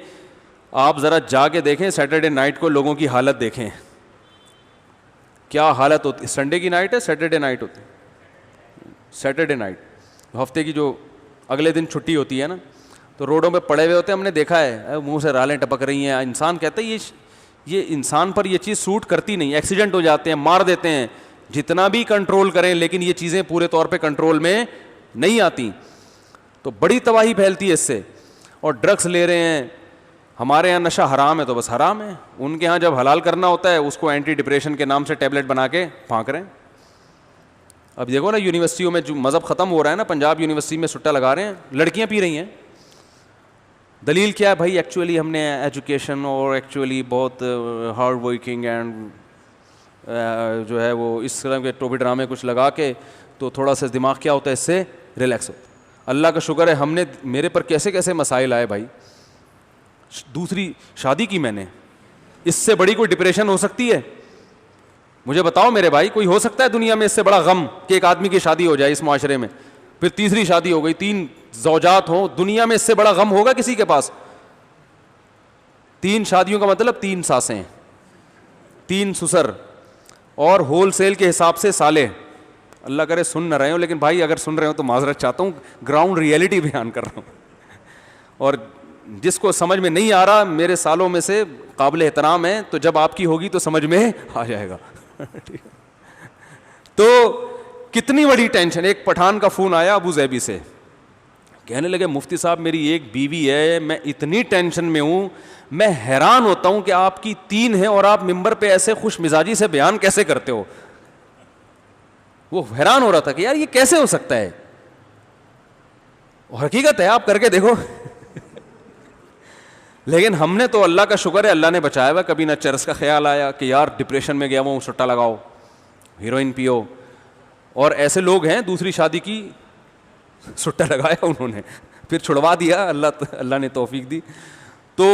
آپ ذرا جا کے دیکھیں, سیٹرڈے نائٹ کو لوگوں کی حالت دیکھیں, کیا حالت ہوتی. سنڈے کی نائٹ ہے, سیٹرڈے نائٹ ہوتی, سیٹرڈے نائٹ ہفتے کی جو اگلے دن چھٹی ہوتی ہے نا, تو روڈوں پہ پڑے ہوئے ہوتے ہیں, ہم نے دیکھا ہے, منہ سے رالیں ٹپک رہی ہیں. انسان کہتا ہے یہ انسان پر یہ چیز سوٹ کرتی نہیں, ایکسیڈنٹ ہو جاتے ہیں, مار دیتے ہیں, جتنا بھی کنٹرول کریں لیکن یہ چیزیں پورے طور پہ کنٹرول میں نہیں آتی. تو بڑی تباہی پھیلتی ہے اس سے. اور ڈرگس لے رہے ہیں, ہمارے یہاں نشہ حرام ہے تو بس حرام ہے, ان کے ہاں جب حلال کرنا ہوتا ہے اس کو اینٹی ڈپریشن کے نام سے ٹیبلٹ بنا کے پھانک رہے ہیں. اب دیکھو نا یونیورسٹیوں میں جو مذہب ختم ہو رہا ہے نا, پنجاب یونیورسٹی میں سٹا لگا رہے ہیں, لڑکیاں پی رہی ہیں. دلیل کیا ہے بھائی, ایکچولی ہم نے ایجوکیشن اور ایکچولی بہت ہارڈ ورکنگ اینڈ جو ہے وہ اس طرح کے ٹوپی ڈرامے کچھ لگا کے, تو تھوڑا سا دماغ کیا ہوتا ہے اس سے ریلیکس ہوتا ہے. اللہ کا شکر ہے ہم نے, میرے پر کیسے کیسے مسائل آئے بھائی. دوسری شادی کی میں نے, اس سے بڑی کوئی ڈپریشن ہو سکتی ہے؟ مجھے بتاؤ میرے بھائی, کوئی ہو سکتا ہے دنیا میں اس سے بڑا غم کہ ایک آدمی کی شادی ہو جائے اس معاشرے میں, پھر تیسری شادی ہو گئی, 3 زوجات ہوں, دنیا میں اس سے بڑا غم ہوگا کسی کے پاس؟ 3 شادیوں کا مطلب 3 ساسیں, 3 سسر, اور ہول سیل کے حساب سے سالے. اللہ کرے سن نہ رہے ہوں, لیکن بھائی اگر سن رہے ہوں تو معذرت چاہتا ہوں, گراؤنڈ ریئلٹی بیان کر رہا ہوں. اور جس کو سمجھ میں نہیں آ رہا میرے سالوں میں سے قابل احترام ہے, تو جب آپ کی ہوگی تو سمجھ میں آ جائے گا. تو کتنی بڑی ٹینشن. ایک پٹھان کا فون آیا ابو ظبی سے, کہنے لگے مفتی صاحب میری ایک بیوی ہے, میں اتنی ٹینشن میں ہوں, میں حیران ہوتا ہوں کہ آپ کی 3 ہیں اور آپ ممبر پہ ایسے خوش مزاجی سے بیان کیسے کرتے ہو. وہ حیران ہو رہا تھا کہ یار یہ کیسے ہو سکتا ہے, اور حقیقت ہے آپ کر کے دیکھو. لیکن ہم نے تو اللہ کا شکر ہے اللہ نے بچایا ہوا, کبھی نہ چرس کا خیال آیا کہ یار ڈپریشن میں گیا ہوں سٹا لگاؤ, ہیروئن پیو. اور ایسے لوگ ہیں دوسری شادی کی سٹا لگایا انہوں نے, پھر چھڑوا دیا, اللہ نے توفیق دی. تو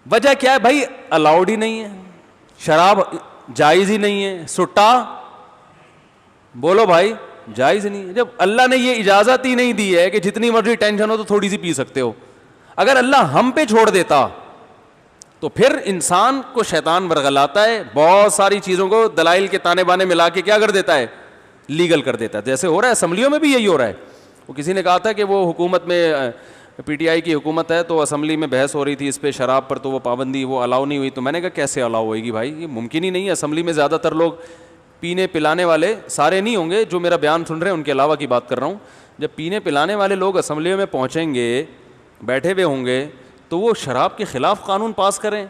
وجہ کیا ہے بھائی؟ الاؤڈ ہی نہیں ہے, شراب جائز ہی نہیں ہے, سٹا بولو بھائی جائز نہیں ہے. جب اللہ نے یہ اجازت ہی نہیں دی ہے کہ جتنی مرضی ٹینشن ہو تو تھوڑی سی پی سکتے ہو, اگر اللہ ہم پہ چھوڑ دیتا تو پھر انسان کو شیطان ورغلاتا ہے, بہت ساری چیزوں کو دلائل کے تانے بانے ملا کے کیا کر دیتا ہے, لیگل کر دیتا ہے. جیسے ہو رہا ہے اسمبلیوں میں بھی یہی ہو رہا ہے. وہ کسی نے کہا تھا کہ وہ حکومت میں پی ٹی آئی کی حکومت ہے, تو اسمبلی میں بحث ہو رہی تھی اس پہ شراب پر, تو وہ پابندی وہ الاؤ نہیں ہوئی. تو میں نے کہا کیسے الاؤ ہوئے گی بھائی, یہ ممکن ہی نہیں ہے. اسمبلی میں زیادہ تر لوگ پینے پلانے والے, سارے نہیں ہوں گے جو میرا بیان سن رہے ہیں ان کے علاوہ کی بات کر رہا ہوں, جب پینے پلانے والے لوگ اسمبلیوں میں پہنچیں گے, بیٹھے ہوئے ہوں گے, تو وہ شراب کے خلاف قانون پاس کریں.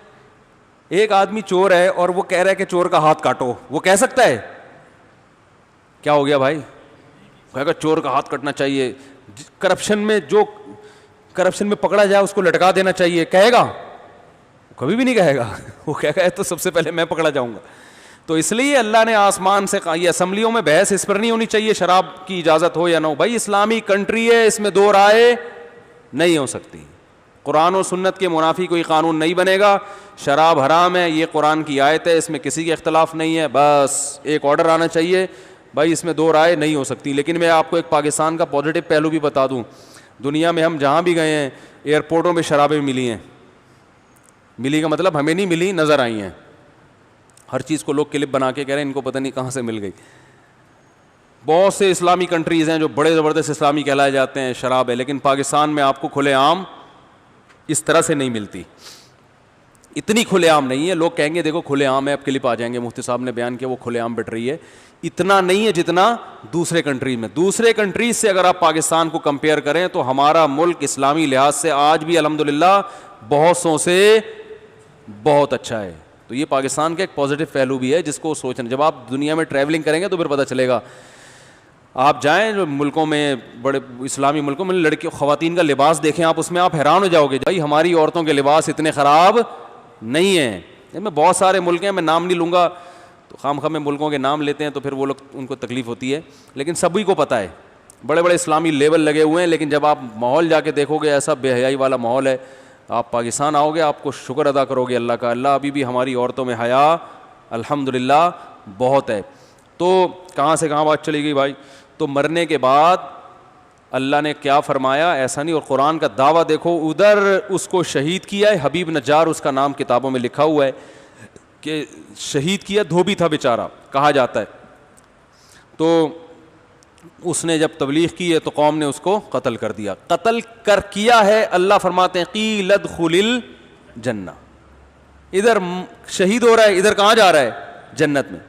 ایک آدمی چور ہے اور وہ کہہ رہا ہے کہ چور کا ہاتھ کاٹو, وہ کہہ سکتا ہے؟ کیا ہو گیا بھائی؟ کہے گا چور کا ہاتھ کٹنا چاہیے, کرپشن میں پکڑا جائے اس کو لٹکا دینا چاہیے, کہے گا؟ کبھی بھی نہیں کہے گا. وہ کہے گا تو سب سے پہلے میں پکڑا جاؤں گا. تو اس لیے اللہ نے آسمان سے کہا, یہ اسمبلیوں میں بحث اس پر نہیں ہونی چاہیے شراب کی اجازت ہو یا نہ ہو. بھائی اسلامی کنٹری ہے, اس میں 2 رائے نہیں ہو سکتی. قرآن و سنت کے منافی کوئی قانون نہیں بنے گا. شراب حرام ہے, یہ قرآن کی آیت ہے, اس میں کسی کے اختلاف نہیں ہے, بس ایک آرڈر آنا چاہیے بھائی اس میں 2 رائے نہیں ہو سکتی. لیکن میں آپ کو ایک پاکستان کا پازیٹیو پہلو بھی بتا دوں, دنیا میں ہم جہاں بھی گئے ہیں ایئرپورٹوں میں شرابیں ملی ہیں. ملی کا مطلب ہمیں نہیں ملی, نظر آئی ہیں. ہر چیز کو لوگ کلپ بنا کے کہہ رہے ہیں ان کو پتہ نہیں کہاں سے مل گئی. بہت سے اسلامی کنٹریز ہیں جو بڑے زبردست اسلامی کہلائے جاتے ہیں, شراب ہے, لیکن پاکستان میں آپ کو کھلے عام اس طرح سے نہیں ملتی. اتنی کھلے عام نہیں ہے. لوگ کہیں گے دیکھو کھلے عام ہے, اب کلپ آ جائیں گے, مفتی صاحب نے بیان کیا وہ کھلے عام بٹ رہی ہے. اتنا نہیں ہے جتنا دوسرے کنٹریز میں. دوسرے کنٹریز سے اگر آپ پاکستان کو کمپیئر کریں تو ہمارا ملک اسلامی لحاظ سے آج بھی الحمدللہ بہت سو سے بہت اچھا ہے. تو یہ پاکستان کا ایک پازیٹیو پہلو بھی ہے جس کو سوچنا. جب آپ دنیا میں ٹریولنگ کریں گے تو پھر پتہ چلے گا. آپ جائیں جو ملکوں میں, بڑے اسلامی ملکوں میں, لڑکی خواتین کا لباس دیکھیں آپ, اس میں آپ حیران ہو جاؤ گے بھائی ہماری عورتوں کے لباس اتنے خراب نہیں ہیں. میں بہت سارے ملک ہیں, میں نام نہیں لوں گا, تو خواہ میں ملکوں کے نام لیتے ہیں تو پھر وہ لوگ ان کو تکلیف ہوتی ہے, لیکن سبھی کو پتہ ہے بڑے بڑے اسلامی لیبل لگے ہوئے ہیں. لیکن جب آپ ماحول جا کے دیکھو گے ایسا بے حیائی والا ماحول ہے, آپ پاکستان آؤ گے آپ کو شکر ادا کرو گے اللہ کا, اللہ ابھی بھی ہماری عورتوں میں حیا الحمدللہ بہت ہے. تو کہاں سے کہاں بات چلی گئی بھائی؟ تو مرنے کے بعد اللہ نے کیا فرمایا, ایسا نہیں. اور قرآن کا دعویٰ دیکھو, ادھر اس کو شہید کیا ہے حبیب نجار, اس کا نام کتابوں میں لکھا ہوا ہے کہ شہید کیا, دھوبی تھا بیچارہ کہا جاتا ہے. تو اس نے جب تبلیغ کی ہے تو قوم نے اس کو قتل کر دیا. قتل کر کیا ہے, اللہ فرماتے ہیں قیل ادخل الجنہ, ادھر شہید ہو رہا ہے, ادھر کہاں جا رہا ہے؟ جنت میں.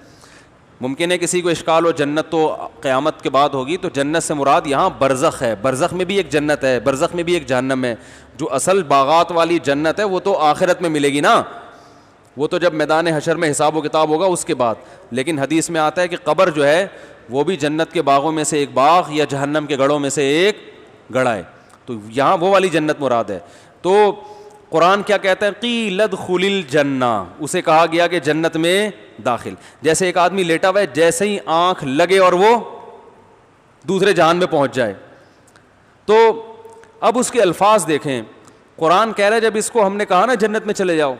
ممکن ہے کسی کو اشکال ہو جنت تو قیامت کے بعد ہوگی, تو جنت سے مراد یہاں برزخ ہے. برزخ میں بھی ایک جنت ہے, برزخ میں بھی ایک جہنم ہے. جو اصل باغات والی جنت ہے وہ تو آخرت میں ملے گی نا, وہ تو جب میدان حشر میں حساب و کتاب ہوگا اس کے بعد. لیکن حدیث میں آتا ہے کہ قبر جو ہے وہ بھی جنت کے باغوں میں سے ایک باغ یا جہنم کے گڑھوں میں سے ایک گڑھا ہے. تو یہاں وہ والی جنت مراد ہے. تو قرآن کیا کہتا ہے؟ قیل ادخل الجنہ, اسے کہا گیا کہ جنت میں داخل. جیسے ایک آدمی لیٹا ہوا ہے, جیسے ہی آنکھ لگے اور وہ دوسرے جہان میں پہنچ جائے, تو اب اس کے الفاظ دیکھیں. قرآن کہہ رہا ہے جب اس کو ہم نے کہا نا جنت میں چلے جاؤ,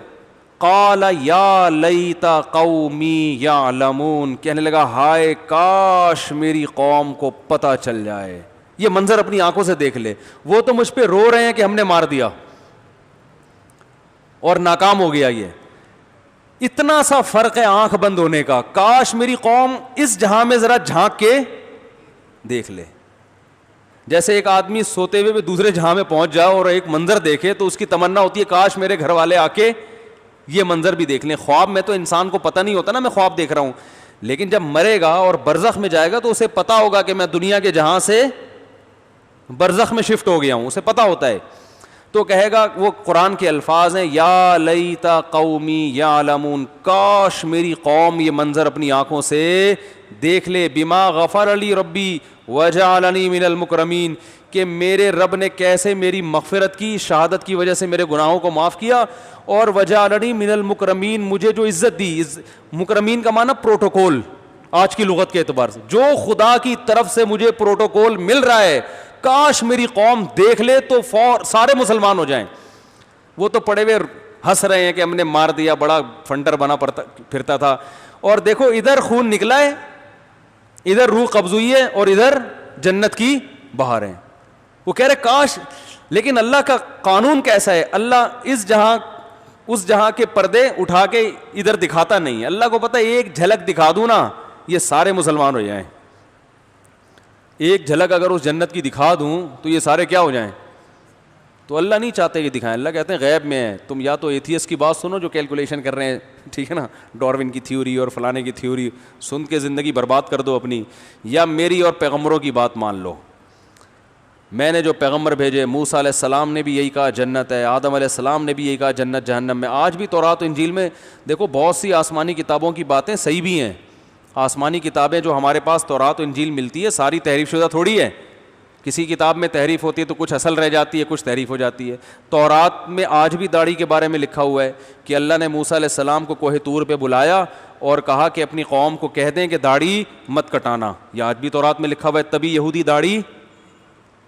قال یا لیت قومی یعلمون, کہنے لگا ہائے کاش میری قوم کو پتہ چل جائے. یہ منظر اپنی آنکھوں سے دیکھ لے. وہ تو مجھ پہ رو رہے ہیں کہ ہم نے مار دیا اور ناکام ہو گیا. یہ اتنا سا فرق ہے آنکھ بند ہونے کا. کاش میری قوم اس جہاں میں ذرا جھانک کے دیکھ لے. جیسے ایک آدمی سوتے ہوئے دوسرے جہاں میں پہنچ جائے اور ایک منظر دیکھے تو اس کی تمنا ہوتی ہے کاش میرے گھر والے آ کے یہ منظر بھی دیکھ لیں. خواب میں تو انسان کو پتہ نہیں ہوتا نا میں خواب دیکھ رہا ہوں, لیکن جب مرے گا اور برزخ میں جائے گا تو اسے پتہ ہوگا کہ میں دنیا کے جہاں سے برزخ میں شفٹ ہو گیا ہوں, اسے پتہ ہوتا ہے. تو کہے گا, وہ قرآن کے الفاظ ہیں, یا لیت قومی یعلمون, کاش میری قوم یہ منظر اپنی آنکھوں سے دیکھ لے. بما غفر لی ربی وجعلنی من المکرمین, کہ میرے رب نے کیسے میری مغفرت کی, شہادت کی وجہ سے میرے گناہوں کو معاف کیا, اور وجعلنی من المکرمین, مجھے جو عزت دی. مکرمین کا معنی پروٹوکول آج کی لغت کے اعتبار سے, جو خدا کی طرف سے مجھے پروٹوکول مل رہا ہے, کاش میری قوم دیکھ لے تو سارے مسلمان ہو جائیں. وہ تو پڑے ہوئے ہنس رہے ہیں کہ ہم نے مار دیا, بڑا فنڈر بنا پھرتا تھا, اور دیکھو ادھر خون نکلا ہے, ادھر روح قبض ہوئی ہے, اور ادھر جنت کی بہاریں. وہ کہہ رہے کاش. لیکن اللہ کا قانون کیسا ہے, اللہ اس جہاں کے پردے اٹھا کے ادھر دکھاتا نہیں ہے. اللہ کو پتہ ہے ایک جھلک دکھا دوں نا یہ سارے مسلمان ہو جائیں. ایک جھلک اگر اس جنت کی دکھا دوں تو یہ سارے کیا ہو جائیں. تو اللہ نہیں چاہتے کہ دکھائیں, اللہ کہتے ہیں غیب میں ہے. تم یا تو ایتھیس کی بات سنو جو کیلکولیشن کر رہے ہیں, ٹھیک ہے نا, ڈاروین کی تھیوری اور فلانے کی تھیوری سن کے زندگی برباد کر دو اپنی, یا میری اور پیغمبروں کی بات مان لو. میں نے جو پیغمبر بھیجے, موسیٰ علیہ السلام نے بھی یہی کہا جنت ہے, آدم علیہ السلام نے بھی یہی کہا جنت جہنم میں. آج بھی تورات و انجیل میں دیکھو بہت سی آسمانی کتابوں کی باتیں صحیح بھی ہیں. آسمانی کتابیں جو ہمارے پاس تورات و انجیل ملتی ہے ساری تحریف شدہ تھوڑی ہے. کسی کتاب میں تحریف ہوتی ہے تو کچھ اصل رہ جاتی ہے, کچھ تحریف ہو جاتی ہے. تورات میں آج بھی داڑھی کے بارے میں لکھا ہوا ہے کہ اللہ نے موسیٰ علیہ السلام کو کوہ طور پہ بلایا اور کہا کہ اپنی قوم کو کہہ دیں کہ داڑھی مت کٹانا. یہ آج بھی تورات میں لکھا ہوا ہے. تبھی یہودی داڑھی,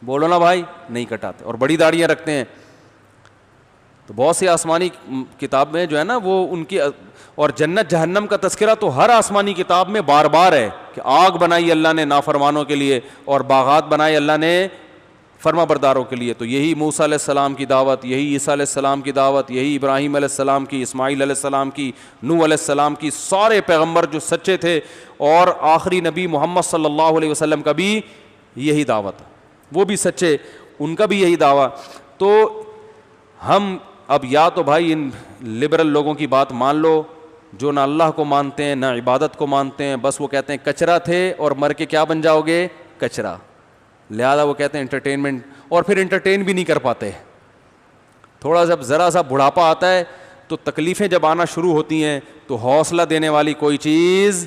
بولو نا بھائی, نہیں کٹاتے اور بڑی داڑیاں رکھتے ہیں. تو بہت سی آسمانی کتاب میں جو ہے نا وہ ان کی, اور جنت جہنم کا تذکرہ تو ہر آسمانی کتاب میں بار بار ہے کہ آگ بنائی اللہ نے نافرمانوں کے لیے اور باغات بنائے اللہ نے فرما برداروں کے لیے. تو یہی موسیٰ علیہ السلام کی دعوت, یہی عیسیٰ علیہ السلام کی دعوت, یہی ابراہیم علیہ السلام کی, اسماعیل علیہ السلام کی, نوح علیہ السلام کی, سارے پیغمبر جو سچے تھے, اور آخری نبی محمد صلی اللہ علیہ وسلم کا بھی یہی دعوت, وہ بھی سچے, ان کا بھی یہی دعویٰ. تو ہم اب یا تو بھائی ان لبرل لوگوں کی بات مان لو جو نہ اللہ کو مانتے ہیں نہ عبادت کو مانتے ہیں, بس وہ کہتے ہیں کچرا تھے اور مر کے کیا بن جاؤ گے, کچرا. لہذا وہ کہتے ہیں انٹرٹینمنٹ, اور پھر انٹرٹین بھی نہیں کر پاتے. تھوڑا سا ذرا سا بڑھاپا آتا ہے تو تکلیفیں جب آنا شروع ہوتی ہیں تو حوصلہ دینے والی کوئی چیز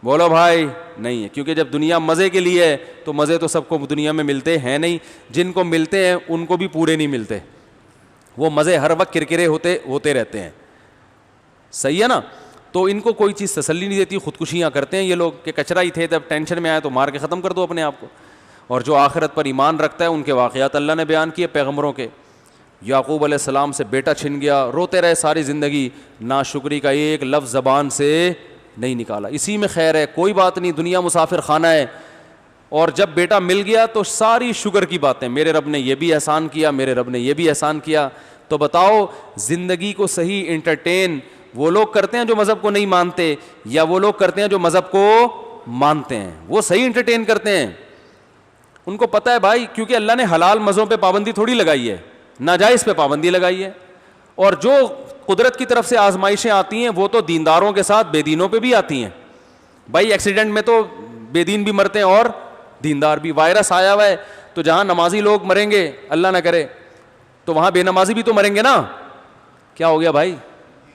بولو بھائی نہیں ہے. کیونکہ جب دنیا مزے کے لیے ہے تو مزے تو سب کو دنیا میں ملتے ہیں نہیں, جن کو ملتے ہیں ان کو بھی پورے نہیں ملتے. وہ مزے ہر وقت کرکرے ہوتے رہتے ہیں, صحیح ہے نا. تو ان کو کوئی چیز تسلی نہیں دیتی, خودکشیاں کرتے ہیں یہ لوگ کہ کچرا ہی تھے, جب ٹینشن میں آئے تو مار کے ختم کر دو اپنے آپ کو. اور جو آخرت پر ایمان رکھتا ہے ان کے واقعات اللہ نے بیان کیے پیغمبروں کے. یعقوب علیہ السلام سے بیٹا چھن گیا, روتے رہے ساری زندگی, ناشکری کا ایک لفظ زبان سے نہیں نکالا. اسی میں خیر ہے, کوئی بات نہیں, دنیا مسافر خانہ ہے. اور جب بیٹا مل گیا تو ساری شکر کی باتیں, میرے رب نے یہ بھی احسان کیا, میرے رب نے یہ بھی احسان کیا. تو بتاؤ زندگی کو صحیح انٹرٹین وہ لوگ کرتے ہیں جو مذہب کو نہیں مانتے, یا وہ لوگ کرتے ہیں جو مذہب کو مانتے ہیں؟ وہ صحیح انٹرٹین کرتے ہیں. ان کو پتہ ہے بھائی, کیونکہ اللہ نے حلال مزوں پہ پابندی تھوڑی لگائی ہے, ناجائز پہ پابندی لگائی ہے. اور جو قدرت کی طرف سے آزمائشیں آتی ہیں وہ تو دینداروں کے ساتھ بے دینوں پہ بھی آتی ہیں. بھائی ایکسیڈنٹ میں تو بے دین بھی مرتے ہیں اور دیندار بھی. وائرس آیا ہوا ہے تو جہاں نمازی لوگ مریں گے اللہ نہ کرے تو وہاں بے نمازی بھی تو مریں گے نا. کیا ہو گیا بھائی؟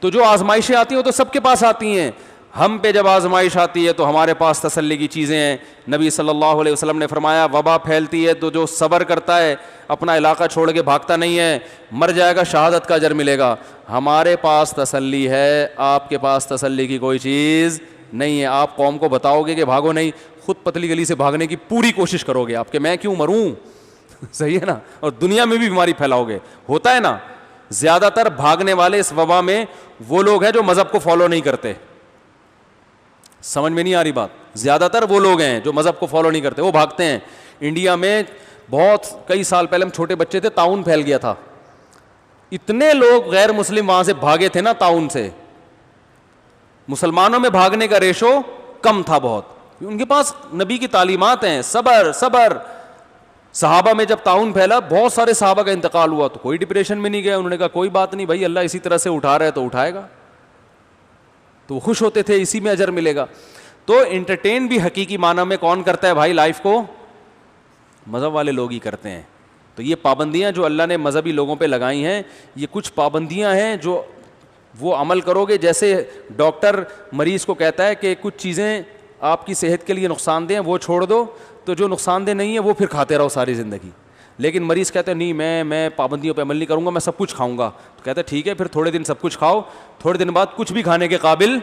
تو جو آزمائشیں آتی ہیں وہ تو سب کے پاس آتی ہیں. ہم پہ جب آزمائش آتی ہے تو ہمارے پاس تسلی کی چیزیں ہیں. نبی صلی اللہ علیہ وسلم نے فرمایا وبا پھیلتی ہے تو جو صبر کرتا ہے, اپنا علاقہ چھوڑ کے بھاگتا نہیں ہے, مر جائے گا شہادت کا اجر ملے گا. ہمارے پاس تسلی ہے, آپ کے پاس تسلی کی کوئی چیز نہیں ہے. آپ قوم کو بتاؤ گے کہ بھاگو نہیں, خود پتلی گلی سے بھاگنے کی پوری کوشش کرو گے آپ کہ میں کیوں مروں. صحیح ہے نا, اور دنیا میں بھی بیماری پھیلاؤ گے. ہوتا ہے نا, زیادہ تر بھاگنے والے اس وبا میں وہ لوگ ہیں جو مذہب کو فالو نہیں کرتے. سمجھ میں نہیں آ رہی بات؟ زیادہ تر وہ لوگ ہیں جو مذہب کو فالو نہیں کرتے, وہ بھاگتے ہیں. انڈیا میں بہت کئی سال پہلے ہم چھوٹے بچے تھے, طاعون پھیل گیا تھا, اتنے لوگ غیر مسلم وہاں سے بھاگے تھے نا طاعون سے. مسلمانوں میں بھاگنے کا ریشو کم تھا بہت, ان کے پاس نبی کی تعلیمات ہیں, صبر صبر. صحابہ میں جب طاعون پھیلا بہت سارے صحابہ کا انتقال ہوا تو کوئی ڈپریشن میں نہیں گیا, انہوں نے کہا کوئی بات نہیں بھائی, اللہ اسی طرح سے اٹھا رہا ہے تو اٹھائے گا, تو وہ خوش ہوتے تھے, اسی میں اجر ملے گا. تو انٹرٹین بھی حقیقی معنی میں کون کرتا ہے بھائی لائف کو؟ مذہب والے لوگ ہی کرتے ہیں. تو یہ پابندیاں جو اللہ نے مذہبی لوگوں پہ لگائی ہیں, یہ کچھ پابندیاں ہیں جو وہ عمل کرو گے. جیسے ڈاکٹر مریض کو کہتا ہے کہ کچھ چیزیں آپ کی صحت کے لیے نقصان دہ ہیں وہ چھوڑ دو, تو جو نقصان دہ نہیں ہے وہ پھر کھاتے رہو ساری زندگی. لیکن مریض کہتا ہے نہیں میں پابندیوں پہ عمل نہیں کروں گا, میں سب کچھ کھاؤں گا. تو کہتا ہے ٹھیک ہے, پھر تھوڑے دن سب کچھ کھاؤ, تھوڑے دن بعد کچھ بھی کھانے کے قابل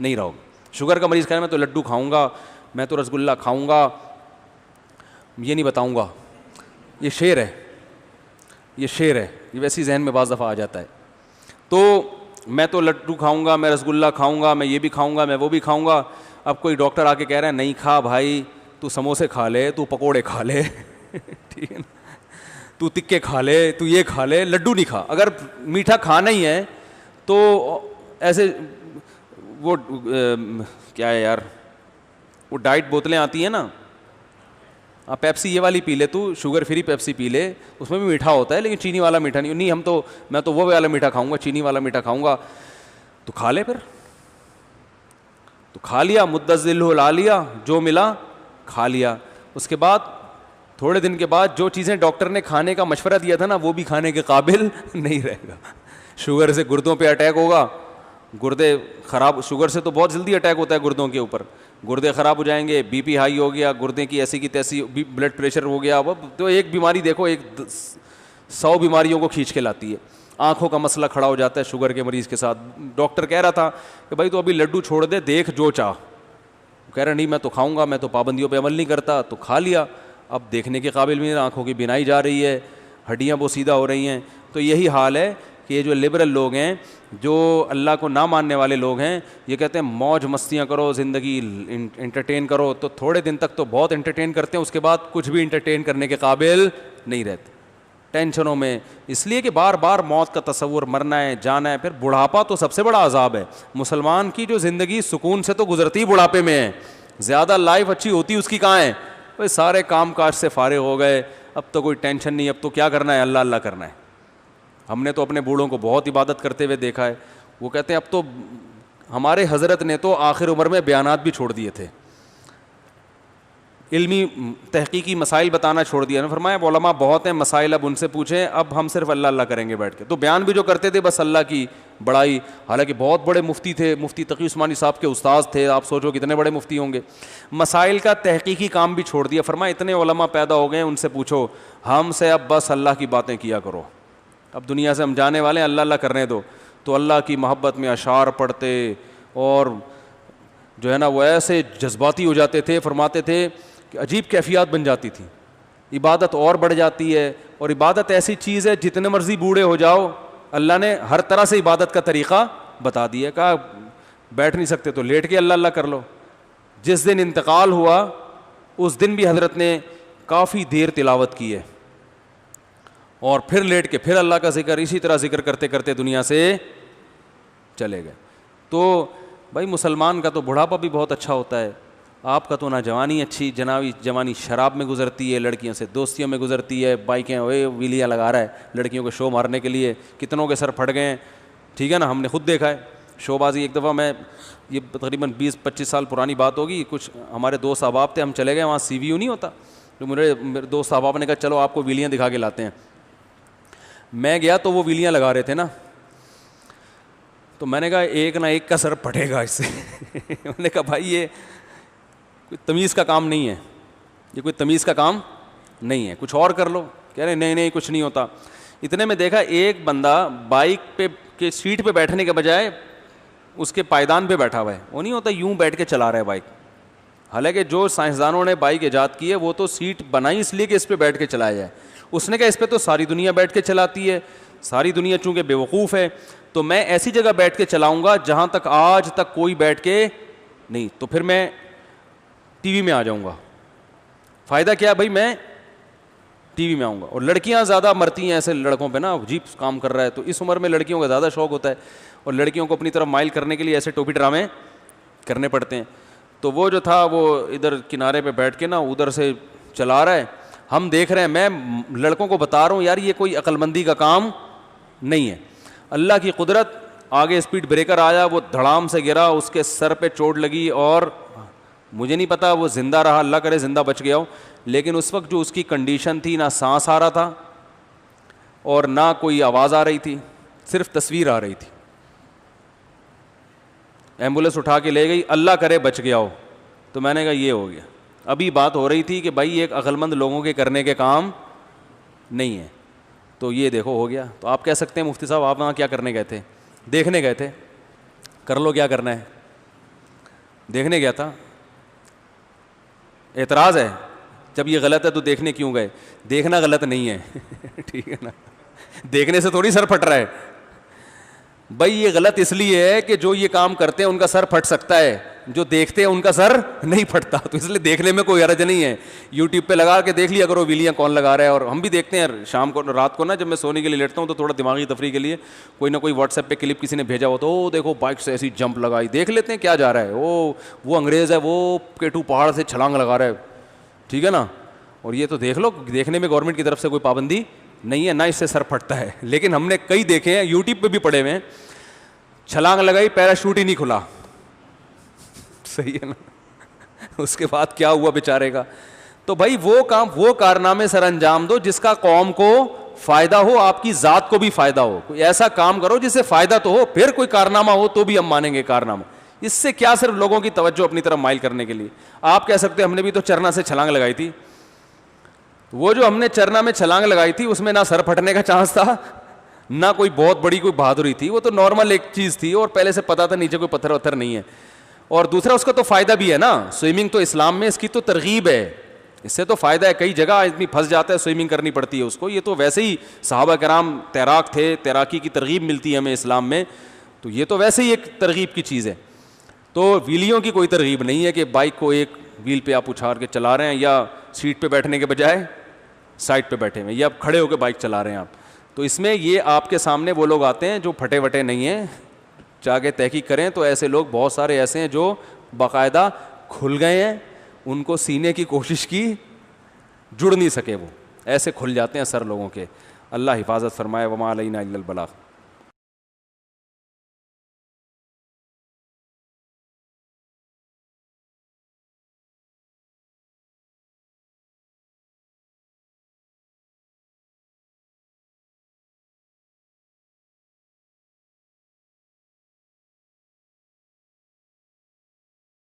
نہیں رہو گے. شوگر کا مریض کہتا ہے میں تو لڈو کھاؤں گا, میں تو رسگلا کھاؤں گا, یہ نہیں بتاؤں گا. یہ شعر ہے, یہ شعر ہے, یہ ویسی ذہن میں بعض دفعہ آ جاتا ہے. تو میں تو لڈو کھاؤں گا, میں رسگلا کھاؤں گا, میں یہ بھی کھاؤں گا, میں وہ بھی کھاؤں گا. اب کوئی ڈاکٹر آ کے کہہ رہا ہے نہیں کھا بھائی, تو سموسے کھا لے, تو پکوڑے کھا لے, ٹھیک ہے نا, تو تکے کھا لے, تو یہ کھا لے, لڈو نہیں کھا. اگر میٹھا کھانا ہی ہے تو ایسے وہ کیا ہے یار, وہ ڈائٹ بوتلیں آتی ہیں نا, پیپسی یہ والی پی لے, تو شوگر فری پیپسی پی لے, اس میں بھی میٹھا ہوتا ہے لیکن چینی والا میٹھا نہیں. میں تو وہ والا میٹھا کھاؤں گا, چینی والا میٹھا کھاؤں گا. تو کھا لے پھر, تو کھا لیا, مدذل ہو لا لیا, جو ملا کھا لیا. اس کے بعد تھوڑے دن کے بعد جو چیزیں ڈاکٹر نے کھانے کا مشورہ دیا تھا نا وہ بھی کھانے کے قابل نہیں رہے گا. شوگر سے گردوں پہ اٹیک ہوگا, گردے خراب, شوگر سے تو بہت جلدی اٹیک ہوتا ہے گردوں کے اوپر, گردے خراب ہو جائیں گے, بی پی ہائی ہو گیا, گردے کی ایسی کی تیسی, بلڈ پریشر ہو گیا. تو ایک بیماری دیکھو ایک 100 بیماریوں کو کھینچ کے لاتی ہے. آنکھوں کا مسئلہ کھڑا ہو جاتا ہے شوگر کے مریض کے ساتھ. ڈاکٹر کہہ رہا تھا کہ بھائی تو ابھی لڈو چھوڑ دے, دیکھ جو چاہ. کہہ رہا نہیں میں تو کھاؤں گا, میں تو پابندیوں پہ عمل نہیں کرتا. تو کھا لیا, اب دیکھنے کے قابل بھی نہیں, آنکھوں کی بینائی جا رہی ہے, ہڈیاں بوسیدہ ہو رہی ہیں. تو یہی حال ہے کہ یہ جو لبرل لوگ ہیں, جو اللہ کو نہ ماننے والے لوگ ہیں, یہ کہتے ہیں موج مستیاں کرو, زندگی انٹرٹین کرو. تو تھوڑے دن تک تو بہت انٹرٹین کرتے ہیں, اس کے بعد کچھ بھی انٹرٹین کرنے کے قابل نہیں رہتے, ٹینشنوں میں. اس لیے کہ بار بار موت کا تصور, مرنا ہے, جانا ہے. پھر بڑھاپا تو سب سے بڑا عذاب ہے. مسلمان کی جو زندگی سکون سے تو گزرتی ہی بڑھاپے میں ہے, زیادہ لائف اچھی ہوتی اس کی کہاں ہے؟ بھائی سارے کام کاج سے فارغ ہو گئے, اب تو کوئی ٹینشن نہیں, اب تو کیا کرنا ہے, اللہ اللہ کرنا ہے. ہم نے تو اپنے بوڑھوں کو بہت عبادت کرتے ہوئے دیکھا ہے. وہ کہتے ہیں اب تو ہمارے حضرت نے تو آخر عمر میں بیانات بھی چھوڑ دیے تھے, علمی تحقیقی مسائل بتانا چھوڑ دیا. فرمایا علماء بہت ہیں, مسائل اب ان سے پوچھیں, اب ہم صرف اللہ اللہ کریں گے بیٹھ کے. تو بیان بھی جو کرتے تھے بس اللہ کی بڑائی, حالانکہ بہت بڑے مفتی تھے, مفتی تقی عثمانی صاحب کے استاذ تھے, آپ سوچو کتنے بڑے مفتی ہوں گے. مسائل کا تحقیقی کام بھی چھوڑ دیا. فرمایا اتنے علماء پیدا ہو گئے, ان سے پوچھو, ہم سے اب بس اللہ کی باتیں کیا کرو, اب دنیا سے ہم جانے والے ہیں, اللہ اللہ کرنے دو. تو اللہ کی محبت میں اشعار پڑھتے اور جو ہے نا وہ ایسے جذباتی ہو جاتے تھے. فرماتے تھے کہ عجیب کیفیات بن جاتی تھی, عبادت اور بڑھ جاتی ہے. اور عبادت ایسی چیز ہے جتنے مرضی بوڑھے ہو جاؤ, اللہ نے ہر طرح سے عبادت کا طریقہ بتا دیا. کہا بیٹھ نہیں سکتے تو لیٹ کے اللہ اللہ کر لو. جس دن انتقال ہوا اس دن بھی حضرت نے کافی دیر تلاوت کی ہے, اور پھر لیٹ کے پھر اللہ کا ذکر, اسی طرح ذکر کرتے کرتے دنیا سے چلے گئے. تو بھائی مسلمان کا تو بڑھاپا بھی بہت اچھا ہوتا ہے. آپ کا تو نہ جوانی اچھی, جوانی شراب میں گزرتی ہے, لڑکیوں سے دوستیوں میں گزرتی ہے, بائکیں ویلیاں لگا رہا ہے لڑکیوں کو شو مارنے کے لیے, کتنوں کے سر پھٹ گئے ہیں. ٹھیک ہے نا, ہم نے خود دیکھا ہے شو بازی. ایک دفعہ میں, یہ تقریباً 20-25 سال پرانی بات ہوگی, کچھ ہمارے دوست احباب تھے, ہم چلے گئے وہاں, سی وی یو نہیں ہوتا, تو میرے دوست احباب نے کہا چلو آپ کو ویلیاں دکھا کے لاتے ہیں. میں گیا تو وہ ویلیاں لگا رہے تھے نا, تو میں نے کہا ایک نہ ایک کا سر پھٹے گا اس سے. میں نے کہا بھائی یہ کوئی تمیز کا کام نہیں ہے, یہ کوئی تمیز کا کام نہیں ہے, کچھ اور کر لو. کہہ رہے نہیں کچھ نہیں ہوتا. اتنے میں دیکھا ایک بندہ بائک پہ کے سیٹ پہ بیٹھنے کے بجائے اس کے پائیدان پہ بیٹھا ہوا ہے. وہ نہیں ہوتا یوں بیٹھ کے چلا رہا ہے بائک, حالانکہ جو سائنسدانوں نے بائک ایجاد کی ہے وہ تو سیٹ بنائی اس لیے کہ اس پہ بیٹھ کے چلایا جائے. اس نے کہا اس پہ تو ساری دنیا بیٹھ کے چلاتی ہے, ساری دنیا چونکہ بیوقوف ہے, تو میں ایسی جگہ بیٹھ کے چلاؤں گا جہاں تک آج تک کوئی بیٹھ کے نہیں, تو پھر میں ٹی وی میں آ جاؤں گا. فائدہ کیا بھائی, میں ٹی وی میں آؤں گا. اور لڑکیاں زیادہ مرتی ہیں ایسے لڑکوں پہ نا, عجیب کام کر رہا ہے, تو اس عمر میں لڑکیوں کا زیادہ شوق ہوتا ہے, اور لڑکیوں کو اپنی طرف مائل کرنے کے لیے ایسے ٹوپی ڈرامے کرنے پڑتے ہیں. تو وہ جو تھا وہ ادھر کنارے پہ بیٹھ کے نا ادھر سے چلا رہا ہے, ہم دیکھ رہے ہیں. میں لڑکوں کو بتا رہا ہوں یار یہ کوئی عقل مندی کا کام نہیں ہے. اللہ کی قدرت, آگے اسپیڈ بریکر آیا, وہ دھڑام سے گرا, اس کے سر پہ چوٹ لگی, اور مجھے نہیں پتا وہ زندہ رہا, اللہ کرے زندہ بچ گیا ہو, لیکن اس وقت جو اس کی کنڈیشن تھی, نہ سانس آ رہا تھا اور نہ کوئی آواز آ رہی تھی, صرف تصویر آ رہی تھی. ایمبولینس اٹھا کے لے گئی, اللہ کرے بچ گیا ہو. تو میں نے کہا یہ ہو گیا. ابھی بات ہو رہی تھی کہ بھائی ایک عقل مند لوگوں کے کرنے کے کام نہیں ہے, تو یہ دیکھو ہو گیا. تو آپ کہہ سکتے ہیں مفتی صاحب آپ وہاں کیا کرنے گئے تھے؟ دیکھنے گئے تھے. کر لو کیا کرنا ہے, دیکھنے گیا تھا. اعتراض ہے جب یہ غلط ہے تو دیکھنے کیوں گئے؟ دیکھنا غلط نہیں ہے ٹھیک ہے نا, دیکھنے سے تھوڑی سر پھٹ رہا ہے بھائی. یہ غلط اس لیے ہے کہ جو یہ کام کرتے ہیں ان کا سر پھٹ سکتا ہے, جو دیکھتے ہیں ان کا سر نہیں پھٹتا, تو اس لیے دیکھنے میں کوئی حرج نہیں ہے. یوٹیوب پہ لگا کے دیکھ لیا کرو ویلیاں کون لگا رہا ہے. اور ہم بھی دیکھتے ہیں شام کو, رات کو نا جب میں سونے کے لیے لیٹتا ہوں تو تھوڑا دماغی تفریح کے لیے کوئی نہ کوئی واٹس ایپ پہ کلپ کسی نے بھیجا ہو تو دیکھو بائک سے ایسی جمپ لگائی, دیکھ لیتے ہیں کیا جا رہا ہے. وہ انگریز ہے, وہ K2 پہاڑ سے چھلانگ لگا رہا ہے, ٹھیک ہے نا. اور یہ تو دیکھ لو, دیکھنے میں گورنمنٹ کی طرف سے کوئی پابندی نہیں ہے, نہ اس سے سر پھٹتا ہے. لیکن ہم نے کئی دیکھے ہیں, یوٹیوب پہ بھی پڑے ہوئے ہیں, چھلانگ لگائی, پیراشوٹ ہی نہیں کھلا, صحیح ہے نا. اس کے بعد کیا ہوا بیچارے کا؟ تو بھائی وہ کام, وہ کارنامے سر انجام دو جس کا قوم کو فائدہ ہو, آپ کی ذات کو بھی فائدہ ہو. کوئی ایسا کام کرو جس سے فائدہ تو ہو, پھر کوئی کارنامہ ہو تو بھی ہم مانیں گے کارنامہ. اس سے کیا صرف لوگوں کی توجہ اپنی طرف مائل کرنے کے لیے. آپ کہہ سکتے ہیں ہم نے بھی تو چرنا سے چھلانگ لگائی تھی. وہ جو ہم نے چرنا میں چھلانگ لگائی تھی اس میں نہ سر پھٹنے کا چانس تھا, نہ کوئی بہت بڑی کوئی بہادری تھی. وہ تو نارمل ایک چیز تھی, اور پہلے سے پتا تھا نیچے کوئی پتھر وتھر نہیں ہے. اور دوسرا اس کا تو فائدہ بھی ہے نا, سوئمنگ تو اسلام میں اس کی تو ترغیب ہے, اس سے تو فائدہ ہے. کئی جگہ آدمی پھنس جاتا ہے, سوئمنگ کرنی پڑتی ہے اس کو. یہ تو ویسے ہی صحابہ کرام تیراک تھے, تیراکی کی ترغیب ملتی ہے ہمیں اسلام میں, تو یہ تو ویسے ہی ایک ترغیب کی چیز ہے. تو ویلیوں کی کوئی ترغیب نہیں ہے کہ بائک کو ایک ویل پہ آپ اچھال کے چلا رہے ہیں, یا سیٹ پہ بیٹھنے کے بجائے سائڈ پہ بیٹھے ہوئے, یا کھڑے ہو کے بائک چلا رہے ہیں آپ. تو اس میں یہ آپ کے سامنے وہ لوگ آتے ہیں جو پھٹے وٹے نہیں ہیں. چاہ کے تحقیق کریں تو ایسے لوگ بہت سارے ایسے ہیں جو باقاعدہ کھل گئے ہیں, ان کو سینے کی کوشش کی, جڑ نہیں سکے, وہ ایسے کھل جاتے ہیں سر لوگوں کے. اللہ حفاظت فرمائے. وما علینا الا البلاغ.